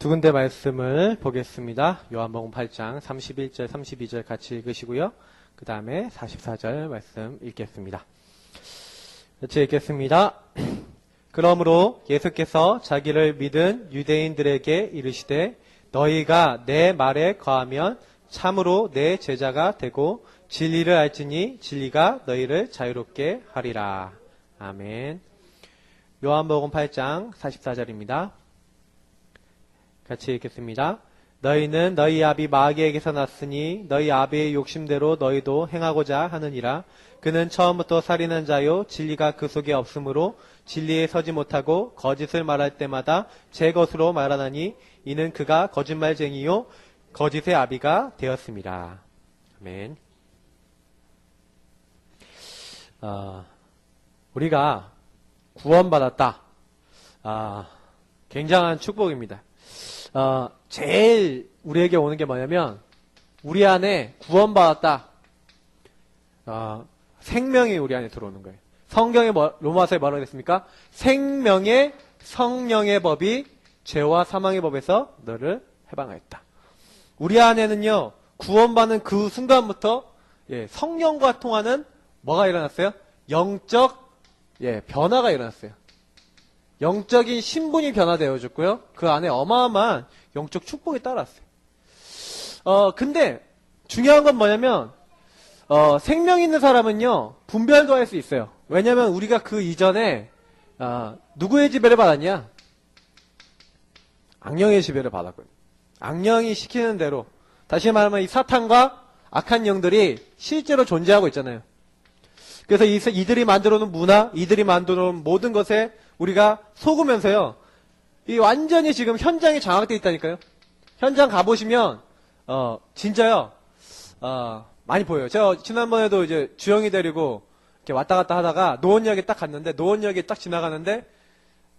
두 군데 말씀을 보겠습니다. 요한복음 8장 31절, 32절 같이 읽으시고요. 그 다음에 44절 말씀 읽겠습니다. 같이 읽겠습니다. 그러므로 예수께서 자기를 믿은 유대인들에게 이르시되 너희가 내 말에 거하면 참으로 내 제자가 되고 진리를 알지니 진리가 너희를 자유롭게 하리라. 아멘. 요한복음 8장 44절입니다. 같이 읽겠습니다. 너희는 너희 아비 마귀에게서 났으니 너희 아비의 욕심대로 너희도 행하고자 하느니라. 그는 처음부터 살인한 자요 진리가 그 속에 없으므로 진리에 서지 못하고 거짓을 말할 때마다 제 것으로 말하나니 이는 그가 거짓말쟁이요 거짓의 아비가 되었습니다. 아멘. 우리가 구원받았다. 굉장한 축복입니다. 제일 우리에게 오는 게 뭐냐면 우리 안에 구원받았다. 생명이 우리 안에 들어오는 거예요. 성경에 로마서에 뭐라고 했습니까? 생명의 성령의 법이 죄와 사망의 법에서 너를 해방하였다. 우리 안에는요 구원받는 그 순간부터 성령과 통하는 뭐가 일어났어요? 영적 변화가 일어났어요. 영적인 신분이 변화되어졌고요. 그 안에 어마어마한 영적 축복이 따랐어요. 근데 중요한 건 뭐냐면 생명 있는 사람은요 분별도 할 수 있어요. 왜냐면 우리가 그 이전에 누구의 지배를 받았냐? 악령의 지배를 받았거든요. 악령이 시키는 대로, 다시 말하면 이 사탄과 악한 영들이 실제로 존재하고 있잖아요. 그래서 이들이 만들어 놓은 문화, 이들이 만들어 놓은 모든 것에 우리가 속으면서요, 이 완전히 지금 현장이 장악되어 있다니까요. 현장 가보시면, 진짜요, 많이 보여요. 제가 지난번에도 이제 주영이 데리고 이렇게 왔다 갔다 하다가 노원역에 딱 갔는데, 노원역에 딱 지나가는데,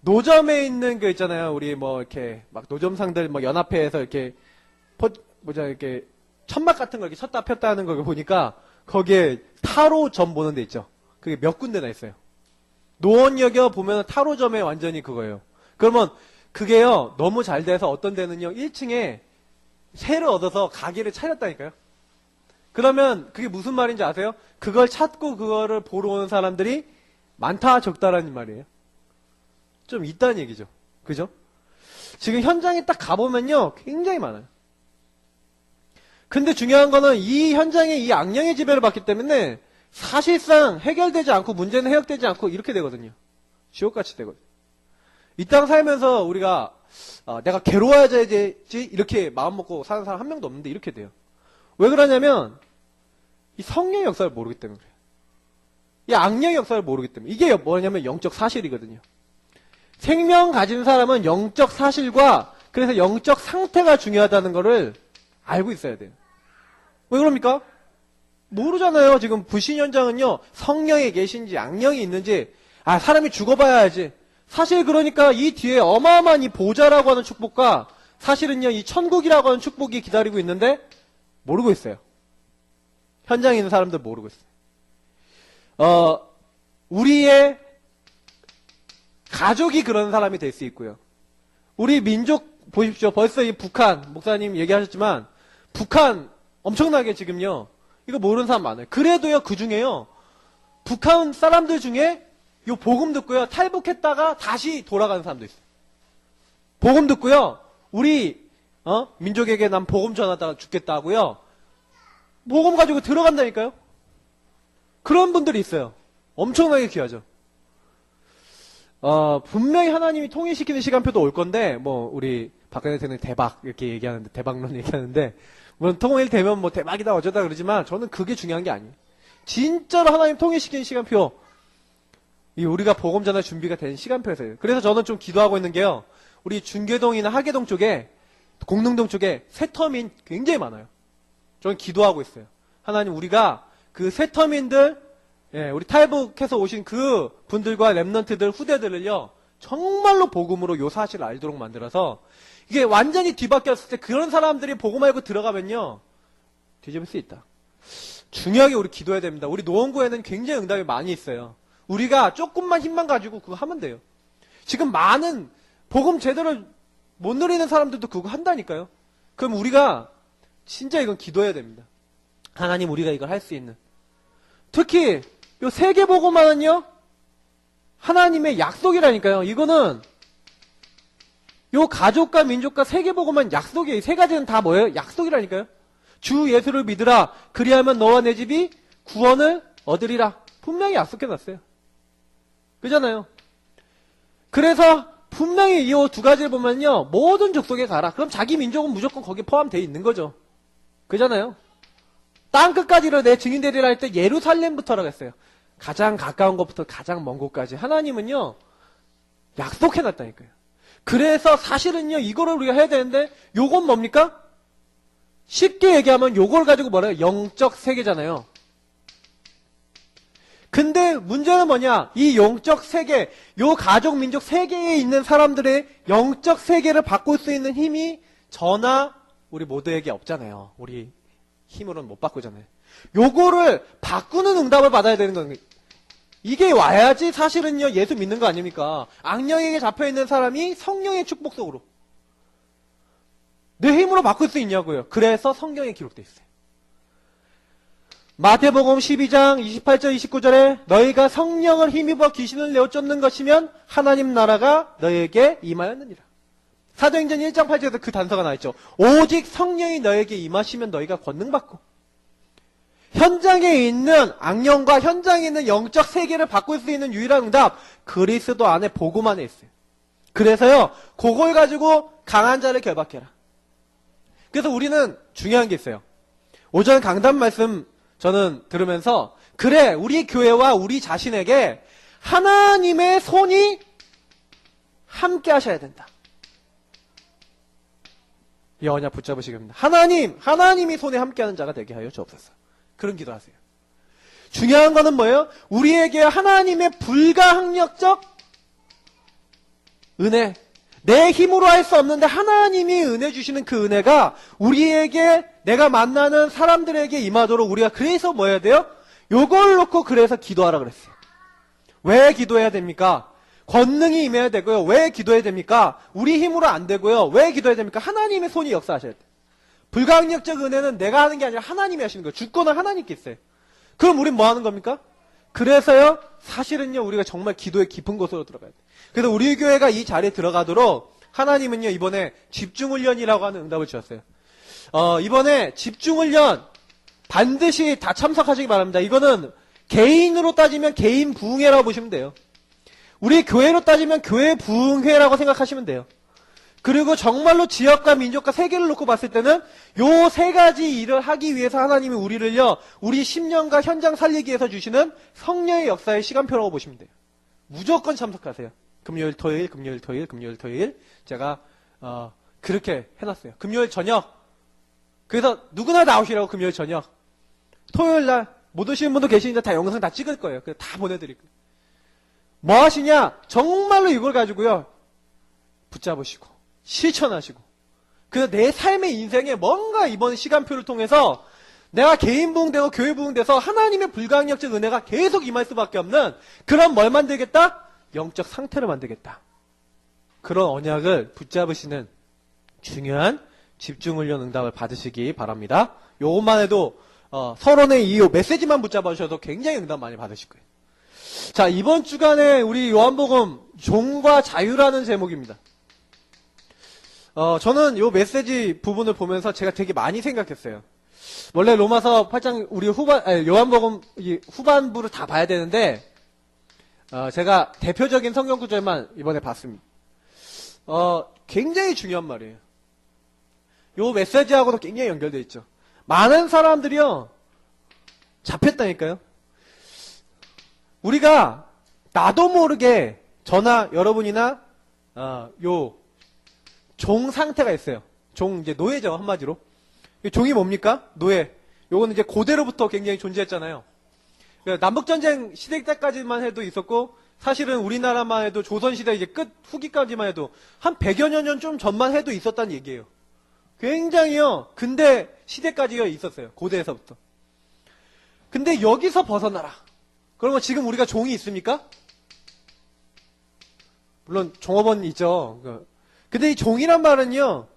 노점에 있는 그 있잖아요. 우리 뭐 이렇게 막 노점상들 뭐 연합회에서 이렇게, 이렇게 천막 같은 거 이렇게 쳤다 폈다 하는 거 보니까 거기에 타로점 보는 데 있죠. 그게 몇 군데나 있어요. 노원역에 보면 타로점에 완전히 그거예요. 그러면 그게요 너무 잘 돼서 어떤 데는요 1층에 새를 얻어서 가게를 차렸다니까요. 그러면 그게 무슨 말인지 아세요? 그걸 찾고 그거를 보러 오는 사람들이 많다 적다라는 말이에요. 좀 있다는 얘기죠. 그죠? 지금 현장에 딱 가보면요 굉장히 많아요. 근데 중요한 거는 이 현장에 이 악령의 지배를 받기 때문에 사실상 해결되지 않고 문제는 해결되지 않고 이렇게 되거든요. 지옥같이 되거든요. 이 땅 살면서 우리가 내가 괴로워야지 이렇게 마음 먹고 사는 사람 한 명도 없는데 이렇게 돼요. 왜 그러냐면 이 성령의 역사를 모르기 때문에 그래요. 이 악령의 역사를 모르기 때문에. 이게 뭐냐면 영적 사실이거든요. 생명 가진 사람은 영적 사실과 그래서 영적 상태가 중요하다는 거를 알고 있어야 돼요. 왜 그럽니까? 모르잖아요. 지금 불신 현장은요. 성령이 계신지 악령이 있는지 사람이 죽어봐야 지 사실 그러니까 이 뒤에 어마어마한 이 보좌라고 하는 축복과 사실은요. 이 천국이라고 하는 축복이 기다리고 있는데 모르고 있어요. 현장에 있는 사람들 모르고 있어요. 우리의 가족이 그런 사람이 될 수 있고요. 우리 민족 보십시오. 벌써 이 북한 목사님 얘기하셨지만 북한 엄청나게 지금요. 이거 모르는 사람 많아요. 그래도요, 그 중에요, 북한 사람들 중에 요 복음 듣고요, 탈북했다가 다시 돌아가는 사람도 있어요. 복음 듣고요, 우리, 민족에게 난 복음 전하다가 죽겠다고요, 복음 가지고 들어간다니까요? 그런 분들이 있어요. 엄청나게 귀하죠. 분명히 하나님이 통일시키는 시간표도 올 건데, 우리 박근혜 대통령이 대박, 이렇게 얘기하는데, 대박론 얘기하는데, 물론 통일되면 대박이다 어쩌다 그러지만 저는 그게 중요한 게 아니에요. 진짜로 하나님 통일시키는 시간표, 우리가 복음 전할 준비가 된 시간표에서요. 그래서 저는 좀 기도하고 있는 게요. 우리 중계동이나 하계동 쪽에, 공릉동 쪽에 새터민 굉장히 많아요. 저는 기도하고 있어요. 하나님 우리가 그 새터민들, 우리 탈북해서 오신 그 분들과 랩런트들 후대들을요. 정말로 복음으로 요 사실을 알도록 만들어서 이게 완전히 뒤바뀌었을 때 그런 사람들이 복음 알고 들어가면요. 뒤집을 수 있다. 중요하게 우리 기도해야 됩니다. 우리 노원구에는 굉장히 응답이 많이 있어요. 우리가 조금만 힘만 가지고 그거 하면 돼요. 지금 많은 복음 제대로 못 누리는 사람들도 그거 한다니까요. 그럼 우리가 진짜 이건 기도해야 됩니다. 하나님, 우리가 이걸 할 수 있는. 특히 요 세계복음화는요, 하나님의 약속이라니까요. 이거는 요 가족과 민족과 세계복음은 약속이에요. 세 가지는 다 뭐예요? 약속이라니까요. 주 예수를 믿으라. 그리하면 너와 내 집이 구원을 얻으리라. 분명히 약속해놨어요. 그잖아요. 그래서 분명히 이 두 가지를 보면요, 모든 족속에 가라. 그럼 자기 민족은 무조건 거기에 포함되어 있는 거죠. 그잖아요. 땅끝까지로 내 증인되리라 할 때 예루살렘부터라고 했어요. 가장 가까운 것부터 가장 먼 곳까지 하나님은요, 약속해놨다니까요. 그래서 사실은요, 이거를 우리가 해야 되는데, 요건 뭡니까? 쉽게 얘기하면 요걸 가지고 뭐래요? 영적 세계잖아요. 근데 문제는 뭐냐? 이 영적 세계, 요 가족, 민족 세계에 있는 사람들의 영적 세계를 바꿀 수 있는 힘이 저나 우리 모두에게 없잖아요. 우리 힘으로는 못 바꾸잖아요. 요거를 바꾸는 응답을 받아야 되는 거예요. 이게 와야지 사실은요, 예수 믿는 거 아닙니까? 악령에게 잡혀있는 사람이 성령의 축복 속으로. 내 힘으로 바꿀 수 있냐고요. 그래서 성경에 기록되어 있어요. 마태복음 12장 28절 29절에 너희가 성령을 힘입어 귀신을 내어 쫓는 것이면 하나님 나라가 너희에게 임하였느니라. 사도행전 1장 8절에서 그 단서가 나와있죠. 오직 성령이 너희에게 임하시면 너희가 권능받고. 현장에 있는 악령과 현장에 있는 영적 세계를 바꿀 수 있는 유일한 응답, 그리스도 안에 복음 안에 있어요. 그래서요, 그걸 가지고 강한 자를 결박해라. 그래서 우리는 중요한 게 있어요. 오전 강단 말씀 저는 들으면서, 그래, 우리 교회와 우리 자신에게 하나님의 손이 함께 하셔야 된다. 이 언약 붙잡으시기 바랍니다. 하나님이 손에 함께하는 자가 되게 하여 주옵소서. 그런 기도하세요. 중요한 거는 뭐예요? 우리에게 하나님의 불가항력적 은혜, 내 힘으로 할 수 없는데 하나님이 은혜 주시는 그 은혜가 우리에게, 내가 만나는 사람들에게 임하도록 우리가 그래서 뭐 해야 돼요? 요걸 놓고 그래서 기도하라 그랬어요. 왜 기도해야 됩니까? 권능이 임해야 되고요. 왜 기도해야 됩니까? 우리 힘으로 안 되고요. 왜 기도해야 됩니까? 하나님의 손이 역사하셔야 돼요. 불가항력적 은혜는 내가 하는 게 아니라 하나님이 하시는 거예요. 주권은 하나님께 있어요. 그럼 우린 뭐 하는 겁니까? 그래서요, 사실은요, 우리가 정말 기도의 깊은 곳으로 들어가야 돼요. 그래서 우리 교회가 이 자리에 들어가도록 하나님은요, 이번에 집중훈련이라고 하는 응답을 주셨어요. 이번에 집중훈련 반드시 다 참석하시기 바랍니다. 이거는 개인으로 따지면 개인 부흥회라고 보시면 돼요. 우리 교회로 따지면 교회 부흥회라고 생각하시면 돼요. 그리고 정말로 지역과 민족과 세계를 놓고 봤을 때는 요 세 가지 일을 하기 위해서 하나님이 우리를요, 우리 10년과 현장 살리기 위해서 주시는 성령의 역사의 시간표라고 보시면 돼요. 무조건 참석하세요. 금요일, 토요일, 금요일, 토요일, 금요일, 토요일. 제가 그렇게 해놨어요. 금요일 저녁. 그래서 누구나 나오시라고 금요일 저녁. 토요일 날 못 오시는 분도 계시는데 다 영상 다 찍을 거예요. 그래서 다 보내드릴 거예요. 뭐 하시냐? 정말로 이걸 가지고요, 붙잡으시고 실천하시고, 그래서 내 삶의 인생에 뭔가 이번 시간표를 통해서 내가 개인 부흥되고 교회 부흥돼서 하나님의 불가항력적 은혜가 계속 임할 수밖에 없는 그런 뭘 만들겠다? 영적 상태를 만들겠다. 그런 언약을 붙잡으시는 중요한 집중훈련 응답을 받으시기 바랍니다. 요것만 해도 서론의 이 메시지만 붙잡아 주셔도 굉장히 응답 많이 받으실 거예요. 자, 이번 주간에 우리 요한복음 종과 자유라는 제목입니다. 저는 요 메시지 부분을 보면서 제가 되게 많이 생각했어요. 원래 로마서 8장 우리 요한복음 후반부를 다 봐야 되는데 제가 대표적인 성경 구절만 이번에 봤습니다. 굉장히 중요한 말이에요. 요 메시지하고도 굉장히 연결되어 있죠. 많은 사람들이요, 잡혔다니까요. 우리가 나도 모르게 저나 여러분이나 요 종 상태가 있어요. 종, 이제 노예죠, 한마디로. 종이 뭡니까? 노예. 요거는 이제 고대로부터 굉장히 존재했잖아요. 남북전쟁 시대 때까지만 해도 있었고, 사실은 우리나라만 해도 조선시대 이제 끝 후기까지만 해도 한 100여 년 좀 전만 해도 있었다는 얘기예요. 굉장히요, 근대 시대까지가 있었어요. 고대에서부터. 근데 여기서 벗어나라. 그러면 지금 우리가 종이 있습니까? 물론 종업원 있죠. 근데 이 종이란 말은요,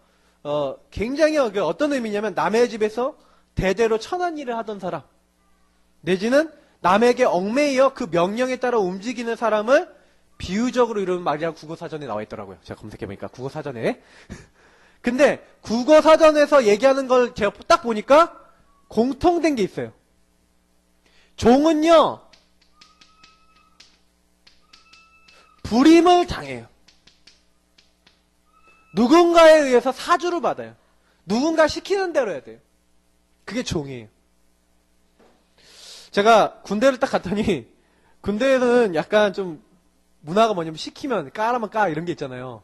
굉장히 어떤 의미냐면 남의 집에서 대대로 천한 일을 하던 사람, 내지는 남에게 얽매여 그 명령에 따라 움직이는 사람을 비유적으로 이루는 말이라고 국어사전에 나와 있더라고요. 제가 검색해보니까 국어사전에. 근데 국어사전에서 얘기하는 걸 제가 딱 보니까 공통된 게 있어요. 종은요, 불임을 당해요. 누군가에 의해서 사주를 받아요. 누군가 시키는 대로 해야 돼요. 그게 종이에요. 제가 군대를 딱 갔더니 군대에서는 약간 좀 문화가 뭐냐면 시키면 까라면 까 이런 게 있잖아요.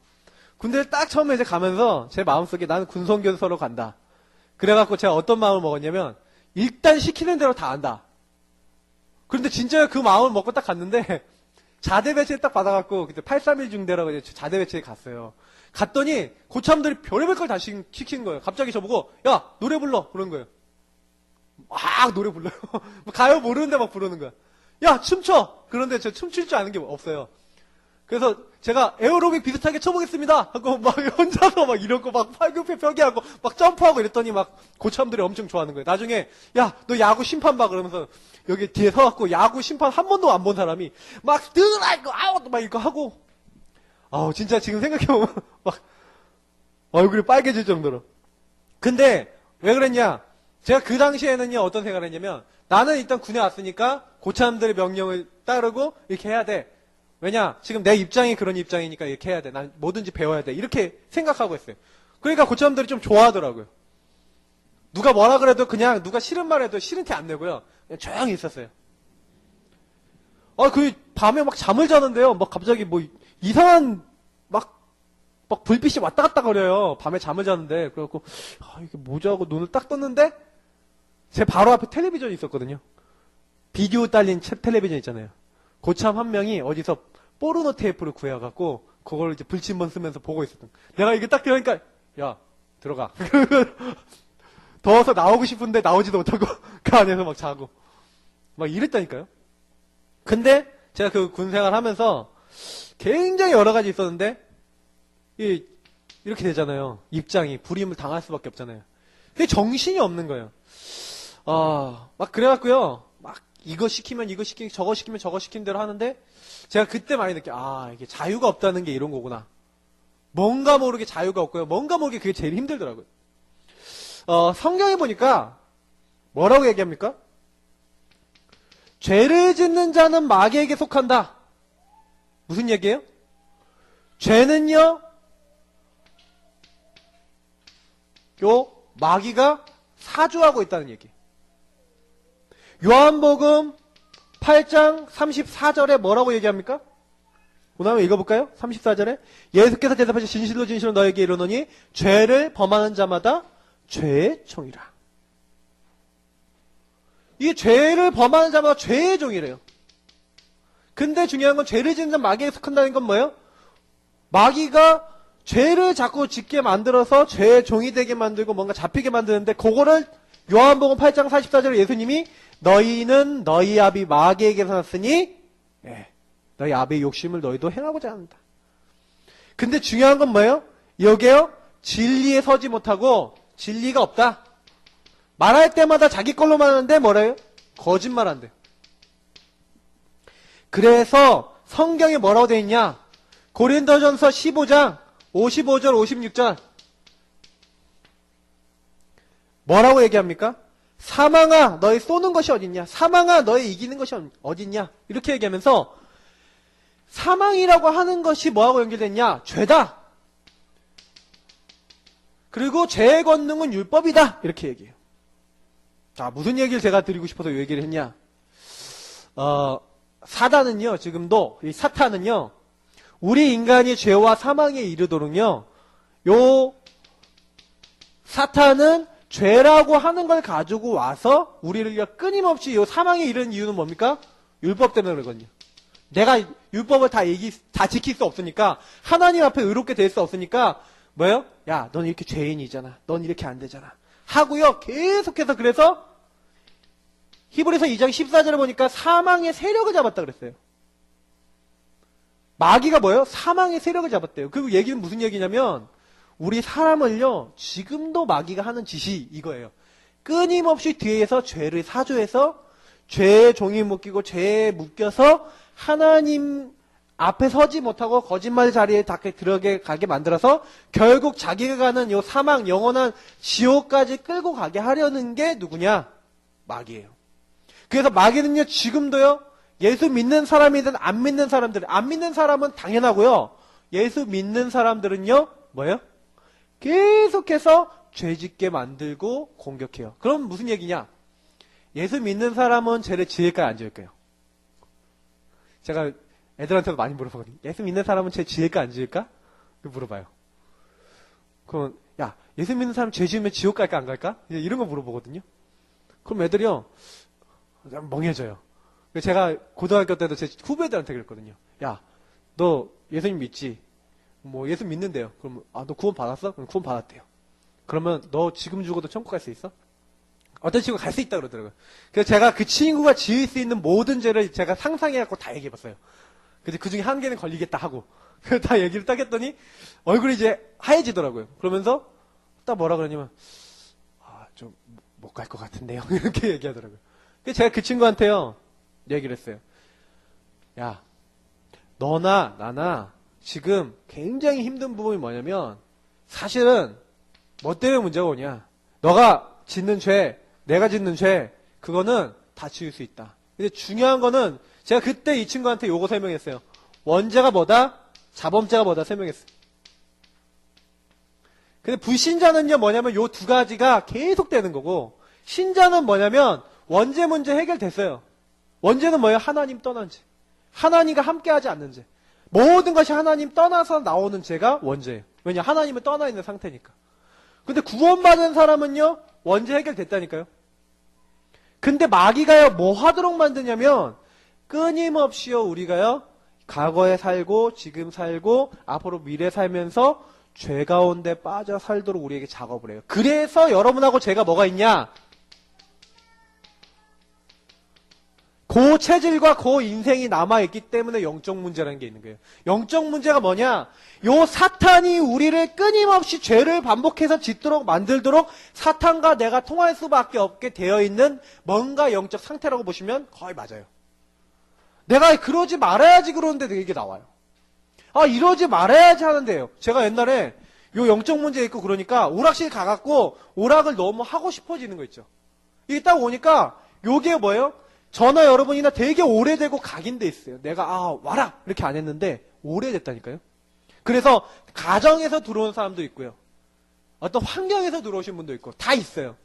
군대를 딱 처음에 이제 가면서 제 마음속에 나는 군성교도소로 간다. 그래갖고 제가 어떤 마음을 먹었냐면 일단 시키는 대로 다 한다. 그런데 진짜 그 마음을 먹고 딱 갔는데 자대 배치를 딱 받아갖고 그때 831 중대라고 이제 자대 배치에 갔어요. 갔더니 고참들이 별의별 걸 다 시키는 거예요. 갑자기 저보고 야 노래 불러 그런 거예요. 막 노래 불러요. 가요 모르는데 막 부르는 거야. 야 춤춰. 그런데 저 춤출 줄 아는 게 없어요. 그래서 제가 에어로빅 비슷하게 쳐보겠습니다 하고 막 혼자서 막 이런 거 막 팔굽혀 펴기 하고 막 점프하고 이랬더니 막 고참들이 엄청 좋아하는 거예요. 나중에 야 너 야구 심판 봐 그러면서 여기 뒤에 서갖고 야구 심판 한 번도 안 본 사람이 막 스트라이크 아웃 막 이거 하고 진짜 지금 생각해보면 막 얼굴이 빨개질 정도로. 근데 왜 그랬냐, 제가 그 당시에는요 어떤 생각을 했냐면 나는 일단 군에 왔으니까 고참들의 명령을 따르고 이렇게 해야 돼. 왜냐 지금 내 입장이 그런 입장이니까 이렇게 해야 돼. 난 뭐든지 배워야 돼. 이렇게 생각하고 있어요. 그러니까 고참들이 좀 좋아하더라고요. 누가 뭐라 그래도 그냥 누가 싫은 말 해도 싫은 티 안 내고요. 그냥 조용히 있었어요. 그 밤에 막 잠을 자는데요. 막 갑자기 뭐 이상한 막 불빛이 왔다 갔다 거려요. 밤에 잠을 자는데. 그래갖고 이게 뭐지 하고 눈을 딱 떴는데 제 바로 앞에 텔레비전이 있었거든요. 비디오 딸린 텔레비전 있잖아요. 고참 한 명이 어디서 포르노 테이프를 구해갖고 그걸 이제 불침번 쓰면서 보고 있었던. 내가 이게 딱 들으니까 야 들어가. 더워서 나오고 싶은데 나오지도 못하고 그 안에서 막 자고 막 이랬다니까요. 근데 제가 그 군생활 하면서 굉장히 여러 가지 있었는데 이렇게 되잖아요. 입장이 불임을 당할 수밖에 없잖아요. 근데 정신이 없는 거예요. 막 그래갖고요. 막 이거 시키면 이거 시키고 저거 시키면 저거 시킨 대로 하는데 제가 그때 많이 느껴. 이게 자유가 없다는 게 이런 거구나. 뭔가 모르게 자유가 없고요. 뭔가 모르게 그게 제일 힘들더라고요. 성경에 보니까 뭐라고 얘기합니까? 죄를 짓는 자는 마귀에게 속한다. 무슨 얘기예요? 죄는요, 마귀가 사주하고 있다는 얘기. 요한복음 8장 34절에 뭐라고 얘기합니까? 오늘 한번 읽어볼까요? 34절에 예수께서 대답하시 진실로 진실로 너에게 이르노니 죄를 범하는 자마다 죄의 종이라. 이게 죄를 범하는 자마다 죄의 종이래요. 근데 중요한 건 죄를 짓는 자 마귀에 속한다는 건 뭐예요? 마귀가 죄를 자꾸 짓게 만들어서 죄의 종이 되게 만들고 뭔가 잡히게 만드는데 그거를 요한복음 8장 44절에 예수님이 너희는 너희 아비 마귀에게서 났으니 너희 아비의 욕심을 너희도 행하고자 한다. 근데 중요한 건 뭐예요? 여기에요. 진리에 서지 못하고 진리가 없다. 말할 때마다 자기 걸로 말하는데 뭐래요? 거짓말한대. 그래서 성경에 뭐라고 되어 있냐? 고린도전서 15장 55절 56절 뭐라고 얘기합니까? 사망아 너희 쏘는 것이 어딨냐? 사망아 너희 이기는 것이 어딨냐? 이렇게 얘기하면서 사망이라고 하는 것이 뭐하고 연결됐냐? 죄다. 그리고 죄의 권능은 율법이다. 이렇게 얘기해요. 자, 무슨 얘기를 제가 드리고 싶어서 이 얘기를 했냐? 사단은요, 지금도, 이 사탄은요, 우리 인간이 죄와 사망에 이르도록요, 요, 사탄은 죄라고 하는 걸 가지고 와서, 우리를 끊임없이 요 사망에 이르는 이유는 뭡니까? 율법 때문에 그러거든요. 내가 율법을 다 지킬 수 없으니까, 하나님 앞에 의롭게 될 수 없으니까, 뭐예요? 야, 넌 이렇게 죄인이잖아. 넌 이렇게 안 되잖아. 하고요, 계속해서 그래서, 히브리서 2장 14절에 보니까 사망의 세력을 잡았다 그랬어요. 마귀가 뭐예요? 사망의 세력을 잡았대요. 그 얘기는 무슨 얘기냐면 우리 사람을요 지금도 마귀가 하는 짓이 이거예요. 끊임없이 뒤에서 죄를 사조해서 죄의 종이 묶이고 죄에 묶여서 하나님 앞에 서지 못하고 거짓말 자리에 들어가게 만들어서 결국 자기가 가는 요 사망 영원한 지옥까지 끌고 가게 하려는 게 누구냐? 마귀예요. 그래서 마귀는요 지금도요 예수 믿는 사람이든 안 믿는 사람들, 안 믿는 사람은 당연하고요. 예수 믿는 사람들은요 뭐예요? 계속해서 죄짓게 만들고 공격해요. 그럼 무슨 얘기냐? 예수 믿는 사람은 죄를 지을까요? 안 지을까요? 제가 애들한테도 많이 물어보거든요. 예수 믿는 사람은 죄 지을까? 안 지을까? 물어봐요. 그럼 야 예수 믿는 사람 죄 지으면 지옥 갈까? 안 갈까? 이런 거 물어보거든요. 그럼 애들이요 멍해져요. 제가 고등학교 때도 제 후배들한테 그랬거든요. 야 너 예수님 믿지? 뭐 예수 믿는데요. 그럼 너 구원 받았어? 그럼 구원 받았대요. 그러면 너 지금 죽어도 천국 갈 수 있어? 어떤 친구가 갈 수 있다 그러더라고요. 그래서 제가 그 친구가 지을 수 있는 모든 죄를 제가 상상해갖고 다 얘기해봤어요. 근데 그 중에 한 개는 걸리겠다 하고 다 얘기를 딱 했더니 얼굴이 이제 하얘지더라고요. 그러면서 딱 뭐라 그러냐면 좀 못 갈 것 같은데요. 이렇게 얘기하더라고요. 그래서 제가 그 친구한테요 얘기를 했어요. 야 너나 나나 지금 굉장히 힘든 부분이 뭐냐면 사실은 뭐 때문에 문제가 오냐. 너가 짓는 죄, 내가 짓는 죄 그거는 다 지을 수 있다. 근데 중요한 거는 제가 그때 이 친구한테 요거 설명했어요. 원죄가 뭐다? 자범죄가 뭐다? 설명했어요. 근데 불신자는요 뭐냐면 요 두 가지가 계속 되는 거고 신자는 뭐냐면 원죄 문제 해결됐어요. 원죄는 뭐예요? 하나님 떠난 죄. 하나님과 함께하지 않는 죄. 모든 것이 하나님 떠나서 나오는 죄가 원죄예요. 왜냐? 하나님을 떠나 있는 상태니까. 근데 구원받은 사람은요 원죄 해결됐다니까요. 근데 마귀가요 뭐 하도록 만드냐면 끊임없이요 우리가요 과거에 살고 지금 살고 앞으로 미래 살면서 죄 가운데 빠져 살도록 우리에게 작업을 해요. 그래서 여러분하고 제가 뭐가 있냐? 그 체질과 그 인생이 남아있기 때문에 영적 문제라는 게 있는 거예요. 영적 문제가 뭐냐? 요 사탄이 우리를 끊임없이 죄를 반복해서 짓도록 만들도록 사탄과 내가 통할 수밖에 없게 되어 있는 뭔가 영적 상태라고 보시면 거의 맞아요. 내가 그러지 말아야지 그러는데 이게 나와요. 이러지 말아야지 하는데요. 제가 옛날에 요 영적 문제 있고 그러니까 오락실 가갖고 오락을 너무 하고 싶어지는 거 있죠. 이게 딱 오니까 요게 뭐예요? 저나 여러분이나 되게 오래되고 각인돼 있어요. 내가 와라 이렇게 안 했는데 오래됐다니까요. 그래서 가정에서 들어온 사람도 있고요. 어떤 환경에서 들어오신 분도 있고 다 있어요.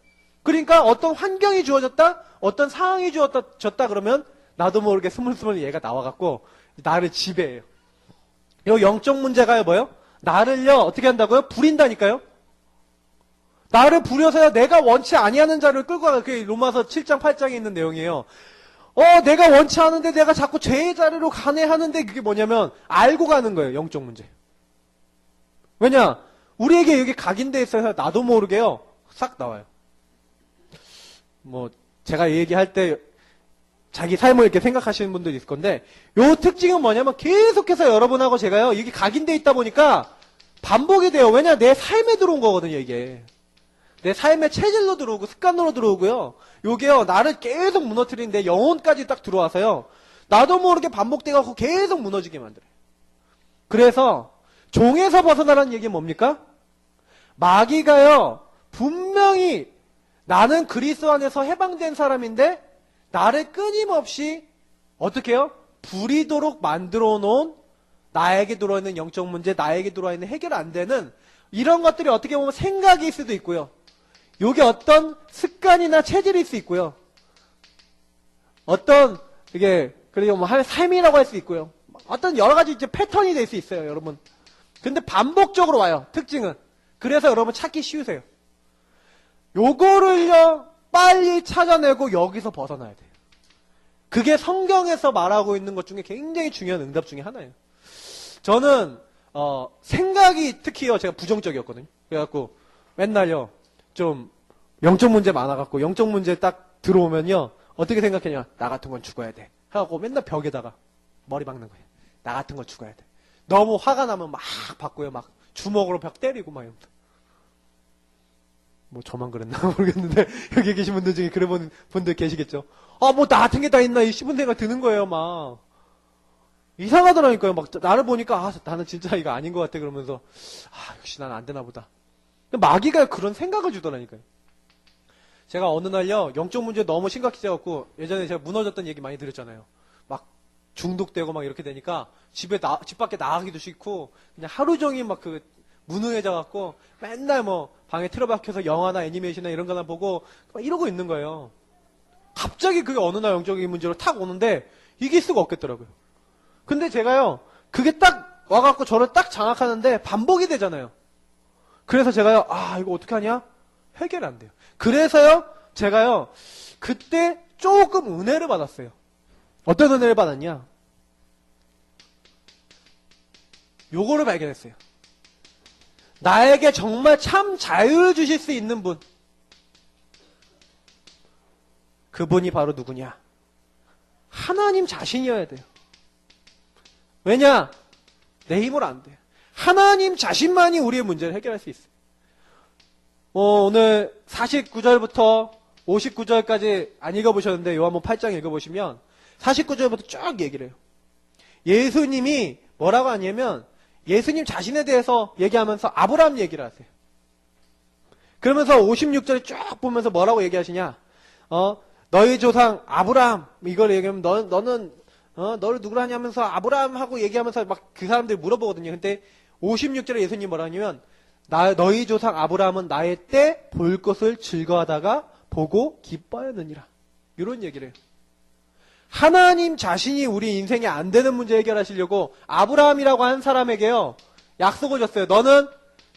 그러니까 어떤 환경이 주어졌다, 어떤 상황이 주어졌다 그러면 나도 모르게 스물스물 얘가 나와갖고 나를 지배해요. 요 영적 문제가요 뭐요? 나를요 어떻게 한다고요? 부린다니까요. 나를 부려서요 내가 원치 아니하는 자를 끌고 가요. 그게 로마서 7장 8장에 있는 내용이에요. 내가 원치 않은데 내가 자꾸 죄의 자리로 가네 하는데 그게 뭐냐면 알고 가는 거예요. 영적 문제. 왜냐? 우리에게 여기 각인돼 있어서 나도 모르게요. 싹 나와요. 뭐 제가 얘기할 때 자기 삶을 이렇게 생각하시는 분들이 있을 건데 요 특징은 뭐냐면 계속해서 여러분하고 제가요 여기 각인돼 있다 보니까 반복이 돼요. 왜냐? 내 삶에 들어온 거거든요. 이게. 내 삶의 체질로 들어오고 습관으로 들어오고요. 요게요 나를 계속 무너뜨리는데 영혼까지 딱 들어와서요 나도 모르게 반복돼갖고 계속 무너지게 만들어요. 그래서 종에서 벗어나라는 얘기는 뭡니까? 마귀가요 분명히 나는 그리스도 안에서 해방된 사람인데 나를 끊임없이 어떻게 해요? 부리도록 만들어 놓은 나에게 들어와 있는 영적 문제, 나에게 들어와 있는 해결 안 되는 이런 것들이 어떻게 보면 생각일 수도 있고요. 요게 어떤 습관이나 체질일 수 있고요. 어떤 이게 그리고 뭐 삶이라고 할 수 있고요. 어떤 여러 가지 이제 패턴이 될 수 있어요, 여러분. 근데 반복적으로 와요. 특징은. 그래서 여러분 찾기 쉬우세요. 요거를요 빨리 찾아내고 여기서 벗어나야 돼요. 그게 성경에서 말하고 있는 것 중에 굉장히 중요한 응답 중에 하나예요. 저는 생각이 특히요 제가 부정적이었거든요. 그래갖고 맨날요 좀 영적 문제 많아갖고 영적 문제 딱 들어오면요 어떻게 생각했냐? 나 같은 건 죽어야 돼 하고 맨날 벽에다가 머리 박는 거예요. 나 같은 건 죽어야 돼. 너무 화가 나면 막 받고요. 막 주먹으로 벽 때리고 막 이러면서. 뭐 저만 그랬나 모르겠는데 여기 계신 분들 중에 그래 본 분들 계시겠죠. 아, 뭐 나 같은 게 다 있나 이 싶은 생각 드는 거예요. 막 이상하더라니까요. 막 나를 보니까 아, 나는 진짜 이거 아닌 것 같아 그러면서 아, 역시 난 안 되나 보다. 마귀가 그런 생각을 주더라니까요. 제가 어느 날요 영적 문제 너무 심각해져갖고 예전에 제가 무너졌던 얘기 많이 들었잖아요. 막 중독되고 막 이렇게 되니까 집 밖에 나가기도 싫고 그냥 하루 종일 막 그 무능해져갖고 맨날 뭐 방에 틀어박혀서 영화나 애니메이션이나 이런 거나 보고 막 이러고 있는 거예요. 갑자기 그게 어느 날 영적인 문제로 탁 오는데 이길 수가 없겠더라고요. 근데 제가요 그게 딱 와갖고 저를 딱 장악하는데 반복이 되잖아요. 그래서 제가요 아 이거 어떻게 하냐 해결이 안 돼요. 그래서요 제가요 그때 조금 은혜를 받았어요. 어떤 은혜를 받았냐, 요거를 발견했어요. 나에게 정말 참 자유를 주실 수 있는 분, 그분이 바로 누구냐, 하나님 자신이어야 돼요. 왜냐, 내 힘으로 안 돼요. 하나님 자신만이 우리의 문제를 해결할 수 있어요. 오늘 49절부터 59절까지 안 읽어보셨는데 요한복음 8장 읽어보시면 49절부터 쭉 얘기를 해요. 예수님이 뭐라고 하냐면 예수님 자신에 대해서 얘기하면서 아브라함 얘기를 하세요. 그러면서 56절에 쭉 보면서 뭐라고 얘기하시냐, 너희 조상 아브라함, 이걸 얘기하면 너는 너를 누구라 하냐면서 아브라함하고 얘기하면서 막 그 사람들이 물어보거든요. 근데 56절에 예수님 뭐라 하냐면 너희 조상 아브라함은 나의 때 볼 것을 즐거워하다가 보고 기뻐하였느니라, 이런 얘기를 해요. 하나님 자신이 우리 인생에 안 되는 문제 해결하시려고 아브라함이라고 한 사람에게요 약속을 줬어요. 너는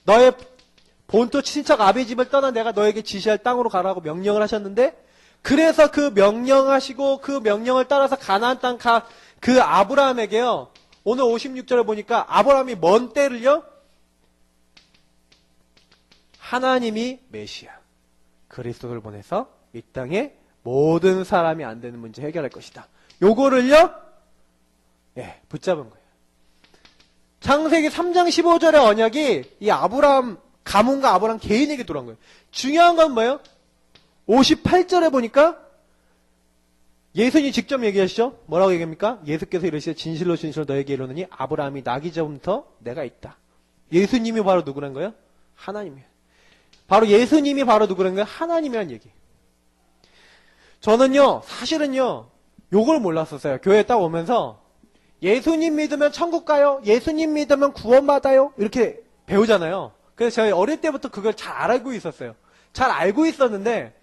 너의 본토 친척 아비 집을 떠나 내가 너에게 지시할 땅으로 가라고 명령을 하셨는데, 그래서 그 명령하시고 그 명령을 따라서 가나안 땅 그 아브라함에게요 오늘 56절에 보니까 아브라함이 먼 때를요 하나님이 메시아 그리스도를 보내서 이 땅에 모든 사람이 안 되는 문제 해결할 것이다, 요거를요 붙잡은 거예요. 창세기 3장 15절의 언약이 이 아브라함 가문과 아브라함 개인에게 돌아온 거예요. 중요한 건 뭐예요? 58절에 보니까 예수님이 직접 얘기하시죠. 뭐라고 얘기합니까? 예수께서 이러시되 진실로 진실로 너에게 이르노니 아브라함이 나기 전부터 내가 있다. 예수님이 바로 누구란 거예요? 하나님이에요. 바로 예수님이 바로 누구란 거예요? 하나님이란 얘기. 저는요 사실은요 요걸 몰랐었어요. 교회에 딱 오면서 예수님 믿으면 천국 가요, 예수님 믿으면 구원받아요, 이렇게 배우잖아요. 그래서 제가 어릴 때부터 그걸 잘 알고 있었어요. 잘 알고 있었는데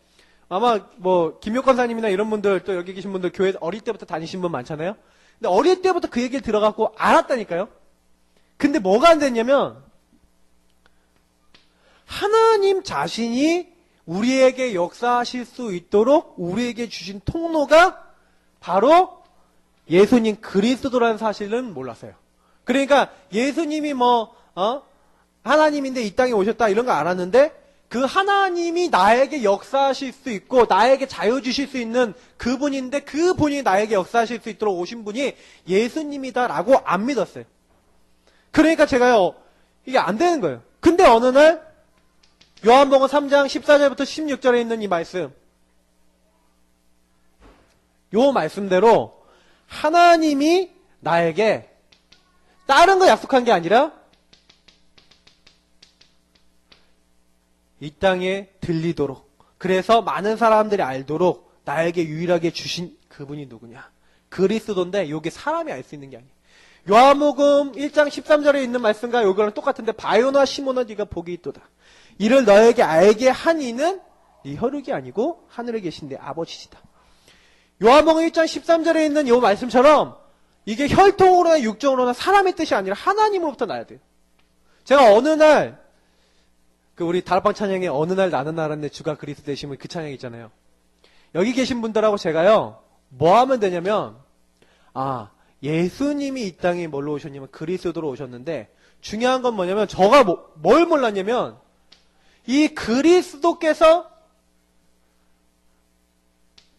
아마 뭐 김효 권사님이나 이런 분들, 또 여기 계신 분들 교회 어릴 때부터 다니신 분 많잖아요. 근데 어릴 때부터 그 얘기를 들어갖고 알았다니까요. 근데 뭐가 안 됐냐면 하나님 자신이 우리에게 역사하실 수 있도록 우리에게 주신 통로가 바로 예수님 그리스도라는 사실은 몰랐어요. 그러니까 예수님이 하나님인데 이 땅에 오셨다 이런 거 알았는데, 그 하나님이 나에게 역사하실 수 있고 나에게 자유 주실 수 있는 그분인데 그분이 나에게 역사하실 수 있도록 오신 분이 예수님이다라고 안 믿었어요. 그러니까 제가요 이게 안 되는 거예요. 근데 어느 날 요한복음 3장 14절부터 16절에 있는 이 말씀, 요 말씀대로 하나님이 나에게 다른 거 약속한 게 아니라 이 땅에 들리도록, 그래서 많은 사람들이 알도록 나에게 유일하게 주신 그분이 누구냐, 그리스도인데 요게 사람이 알 수 있는 게 아니에요. 요한복음 1장 13절에 있는 말씀과 요거랑 똑같은데 바요나 시몬아 네가 복이 있도다. 이를 너에게 알게 한 이는 네 혈육이 아니고 하늘에 계신 내 아버지시다. 요한복음 1장 13절에 있는 요 말씀처럼 이게 혈통으로나 육정으로나 사람의 뜻이 아니라 하나님으로부터 나야 돼요. 제가 어느 날 우리 다락방 찬양에 어느 날 나는 알았네 주가 그리스도 되시면 그 찬양 있잖아요. 여기 계신 분들하고 제가요 뭐 하면 되냐면 예수님이 이 땅에 뭘로 오셨냐면 그리스도로 오셨는데, 중요한 건 뭐냐면 저가 뭘 몰랐냐면 이 그리스도께서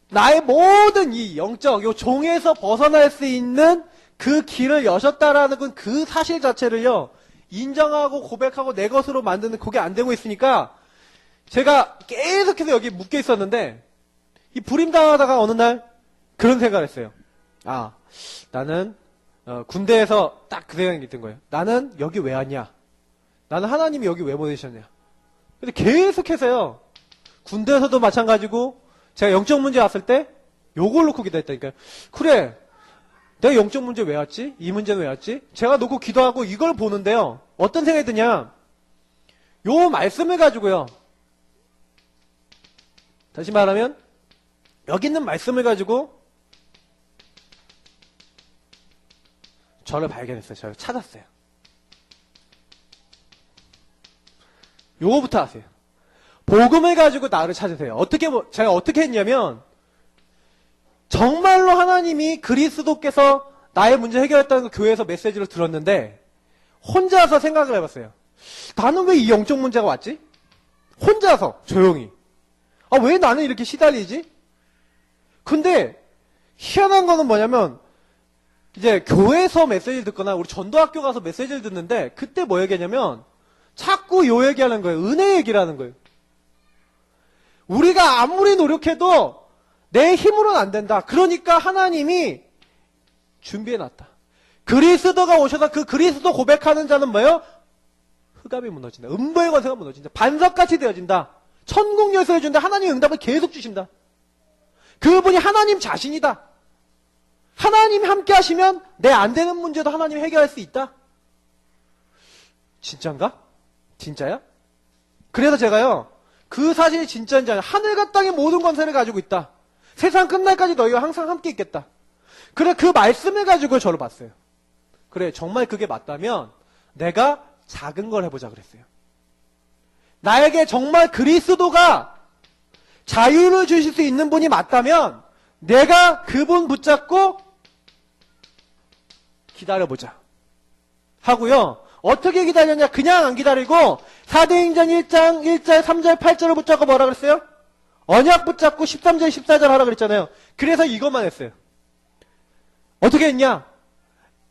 나의 모든 이 영적 요 종에서 벗어날 수 있는 그 길을 여셨다라는 건 그 사실 자체를요, 인정하고 고백하고 내 것으로 만드는 그게 안 되고 있으니까 제가 계속해서 여기 묶여 있었는데 이 불임당하다가 어느 날 그런 생각을 했어요. 아, 나는 군대에서 딱 그 생각이 든 거예요. 나는 여기 왜 왔냐? 나는 하나님이 여기 왜 보내셨냐? 근데 계속해서요, 군대에서도 마찬가지고 제가 영적 문제 왔을 때 요걸 놓고 기도했다니까요. 그래, 내가 영적 문제 왜 왔지? 이 문제는 왜 왔지? 제가 놓고 기도하고 이걸 보는데요, 어떤 생각이 드냐? 요 말씀을 가지고요, 다시 말하면 여기 있는 말씀을 가지고 저를 발견했어요. 저를 찾았어요. 요거부터 하세요. 복음을 가지고 나를 찾으세요. 제가 어떻게 했냐면, 정말로 하나님이 그리스도께서 나의 문제 해결했다는 거 교회에서 메시지를 들었는데, 혼자서 생각을 해봤어요. 나는 왜 이 영적 문제가 왔지? 혼자서, 조용히. 아, 왜 나는 이렇게 시달리지? 근데, 희한한 거는 뭐냐면, 이제 교회에서 메시지를 듣거나 우리 전도학교 가서 메시지를 듣는데, 그때 뭐 얘기하냐면, 자꾸 요 얘기하는 거예요. 은혜 얘기를 하는 거예요. 우리가 아무리 노력해도 내 힘으로는 안 된다. 그러니까 하나님이 준비해놨다. 그리스도가 오셔서 그 그리스도 고백하는 자는 뭐예요? 흑암이 무너진다. 음부의 권세가 무너진다. 반석같이 되어진다. 천국 열쇠를 준다. 하나님의 응답을 계속 주신다. 그분이 하나님 자신이다. 하나님이 함께 하시면 내 안 되는 문제도 하나님이 해결할 수 있다. 진짠가? 진짜야? 그래서 제가요, 그 사실이 진짜인지 아니야. 하늘과 땅의 모든 권세를 가지고 있다. 세상 끝날까지 너희와 항상 함께 있겠다. 그래, 그 말씀을 가지고 저를 봤어요. 그래, 정말 그게 맞다면 내가 작은 걸 해보자 그랬어요. 나에게 정말 그리스도가 자유를 주실 수 있는 분이 맞다면 내가 그분 붙잡고 기다려보자 하고요. 어떻게 기다렸냐? 그냥 안 기다리고 사도행전 1장 1절 3절 8절을 붙잡고 뭐라 그랬어요? 언약 붙잡고 13절 14절 하라 그랬잖아요. 그래서 이것만 했어요. 어떻게 했냐?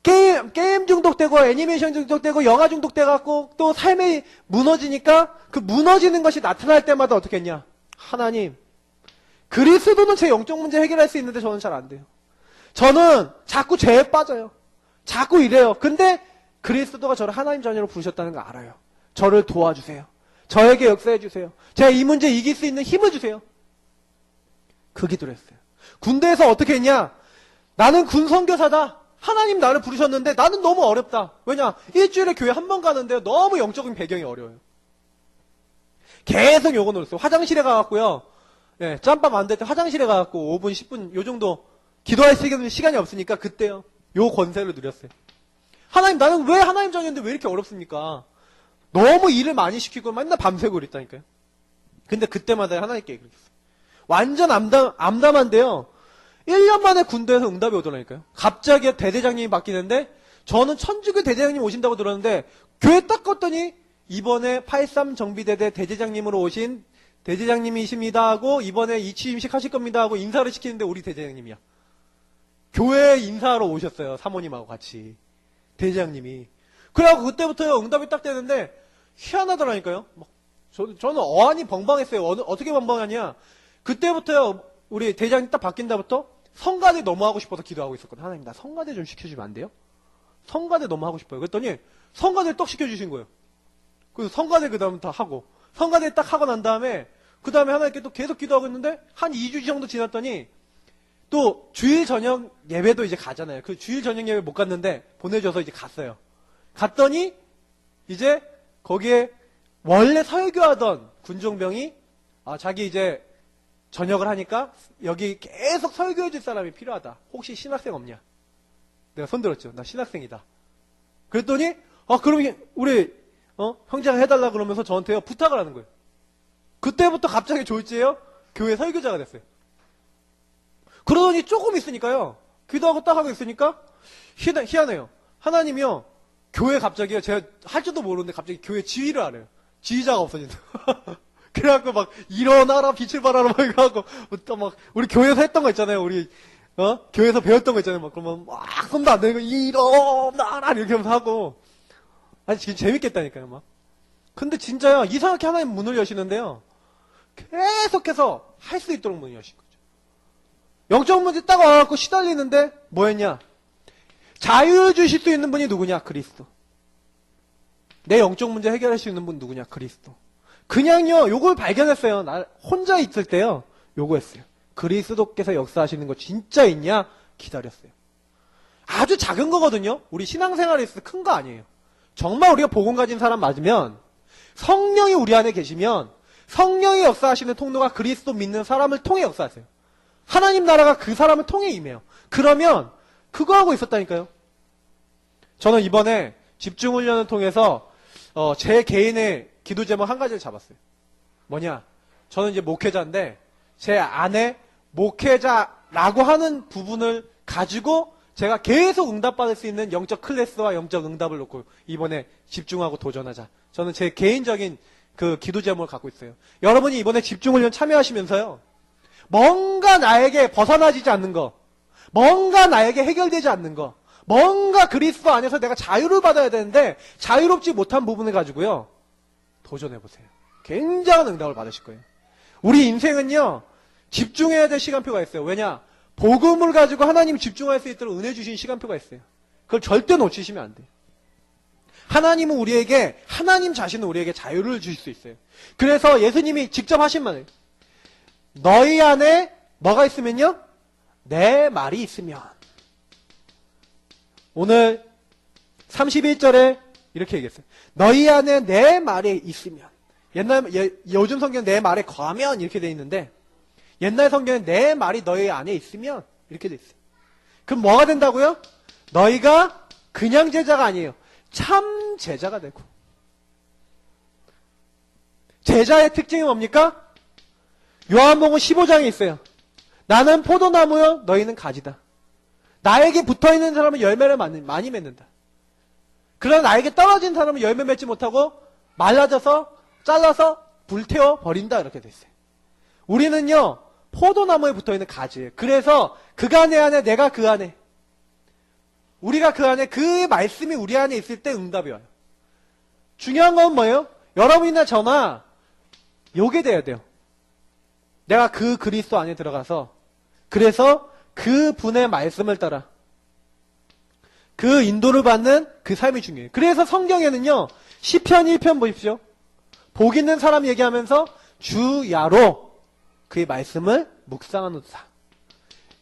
게임 중독되고 애니메이션 중독되고 영화 중독돼갖고 또 삶이 무너지니까 그 무너지는 것이 나타날 때마다 어떻게 했냐? 하나님, 그리스도는 제 영적 문제 해결할 수 있는데 저는 잘 안 돼요. 저는 자꾸 죄에 빠져요. 자꾸 이래요. 근데 그리스도가 저를 하나님 자녀로 부르셨다는 거 알아요. 저를 도와주세요. 저에게 역사해 주세요. 제가 이 문제 이길 수 있는 힘을 주세요. 그 기도를 했어요. 군대에서 어떻게 했냐? 나는 군 선교사다. 하나님 나를 부르셨는데 나는 너무 어렵다. 왜냐? 일주일에 교회 한 번 가는데 너무 영적인 배경이 어려워요. 계속 요거 놀았어요. 화장실에 가갖고요. 예, 짬밥 안 될 때 화장실에 가갖고 5분, 10분 요 정도 기도할 수 있는 시간이 없으니까 그때요. 요 권세를 누렸어요. 하나님, 나는 왜 하나님 자녀인데 왜 이렇게 어렵습니까? 너무 일을 많이 시키고 맨날 밤새고 그랬다니까요. 근데 그때마다 하나님께 얘기했어요. 완전 암담한데요. 1년 만에 군대에서 응답이 오더라니까요. 갑자기 대대장님이 바뀌는데 저는 천주교 대대장님 오신다고 들었는데 교회 딱 껐더니 이번에 83 정비대대 대대장님으로 오신 대대장님이십니다 하고 이번에 이 취임식 하실 겁니다 하고 인사를 시키는데 우리 대대장님이야. 교회 인사하러 오셨어요. 사모님하고 같이. 대대장님이. 그래갖고 그때부터요 응답이 딱 되는데 희한하더라니까요. 저는 어안이 벙벙했어요. 어떻게 벙벙하냐. 그때부터요 우리 대장님 딱 바뀐 다부터 성가대 너무 하고 싶어서 기도하고 있었거든요. 하나님 나 성가대 좀 시켜주면 안 돼요? 성가대 너무 하고 싶어요. 그랬더니 성가대를 떡 시켜주신 거예요. 그래서 성가대 그 다음 다 하고 성가대 딱 하고 난 다음에 그 다음에 하나님께 또 계속 기도하고 있는데 한 2주 정도 지났더니 또 주일 저녁 예배도 이제 가잖아요. 그 주일 저녁 예배 못 갔는데 보내줘서 이제 갔어요. 갔더니 이제 거기에 원래 설교하던 군종병이 자기 이제 전역을 하니까 여기 계속 설교해줄 사람이 필요하다. 혹시 신학생 없냐? 내가 손들었죠. 나 신학생이다. 그랬더니 그럼 우리 형제가 해달라 그러면서 저한테요 부탁을 하는 거예요. 그때부터 갑자기 졸지에요 교회 설교자가 됐어요. 그러더니 조금 있으니까요 기도하고 딱 하고 있으니까 희한해요. 하나님이요 교회 갑자기요 제가 할 줄도 모르는데 갑자기 교회 지휘를 하래요. 지휘자가 없어진다. 그래갖고 막 일어나라 빛을 발하라 막 이러고 또 막 우리 교회에서 했던 거 있잖아요. 우리 교회에서 배웠던 거 있잖아요. 막 그러면 막 손도 안 대고 일어나라 이렇게 하면서 하고. 아니 지금 재밌겠다니까요. 막. 근데 진짜요. 이상하게 하나님 문을 여시는데요. 계속해서 할 수 있도록 문을 여신 거죠. 영적 문제 딱 와갖고 시달리는데 뭐였냐? 자유를 주실 수 있는 분이 누구냐? 그리스도. 내 영적 문제 해결할 수 있는 분 누구냐? 그리스도. 그냥요, 요걸 발견했어요. 나 혼자 있을 때요, 요거 했어요. 그리스도께서 역사하시는 거 진짜 있냐? 기다렸어요. 아주 작은 거거든요? 우리 신앙생활에 있어서 큰 거 아니에요. 정말 우리가 복음 가진 사람 맞으면, 성령이 우리 안에 계시면, 성령이 역사하시는 통로가 그리스도 믿는 사람을 통해 역사하세요. 하나님 나라가 그 사람을 통해 임해요. 그러면, 그거 하고 있었다니까요. 저는 이번에 집중훈련을 통해서, 제 개인의 기도 제목 한 가지를 잡았어요. 뭐냐? 저는 이제 목회자인데 제 안에 목회자라고 하는 부분을 가지고 제가 계속 응답받을 수 있는 영적 클래스와 영적 응답을 놓고 이번에 집중하고 도전하자. 저는 제 개인적인 그 기도 제목을 갖고 있어요. 여러분이 이번에 집중훈련 참여하시면서요. 뭔가 나에게 벗어나지지 않는 거, 뭔가 나에게 해결되지 않는 거, 뭔가 그리스도 안에서 내가 자유를 받아야 되는데 자유롭지 못한 부분을 가지고요. 도전해보세요. 굉장한 응답을 받으실 거예요. 우리 인생은요. 집중해야 될 시간표가 있어요. 왜냐? 복음을 가지고 하나님 집중할 수 있도록 은혜 주신 시간표가 있어요. 그걸 절대 놓치시면 안 돼요. 하나님은 우리에게, 하나님 자신은 우리에게 자유를 주실 수 있어요. 그래서 예수님이 직접 하신 말이에요. 너희 안에 뭐가 있으면요? 내 말이 있으면. 오늘 31절에 이렇게 얘기했어요. 너희 안에 내 말이 있으면. 요즘 성경 내 말에 거하면 이렇게 돼 있는데 옛날 성경에 내 말이 너희 안에 있으면 이렇게 돼 있어요. 그럼 뭐가 된다고요? 너희가 그냥 제자가 아니에요. 참 제자가 되고. 제자의 특징이 뭡니까? 요한복음 15장에 있어요. 나는 포도나무요, 너희는 가지다. 나에게 붙어있는 사람은 열매를 많이 맺는다. 그러나 나에게 떨어진 사람은 열매 맺지 못하고 말라져서 잘라서 불태워 버린다 이렇게 돼 있어요. 우리는요 포도나무에 붙어있는 가지예요. 그래서 그가 내 안에 내가 그 안에 우리가 그 안에 그 말씀이 우리 안에 있을 때 응답이 와요. 중요한 건 뭐예요? 여러분이나 저나 요게 돼야 돼요. 내가 그 그리스도 안에 들어가서 그래서 그 분의 말씀을 따라 그 인도를 받는 그 삶이 중요해요. 그래서 성경에는요 시편 1편 보십시오. 복 있는 사람 얘기하면서 주야로 그의 말씀을 묵상하노라.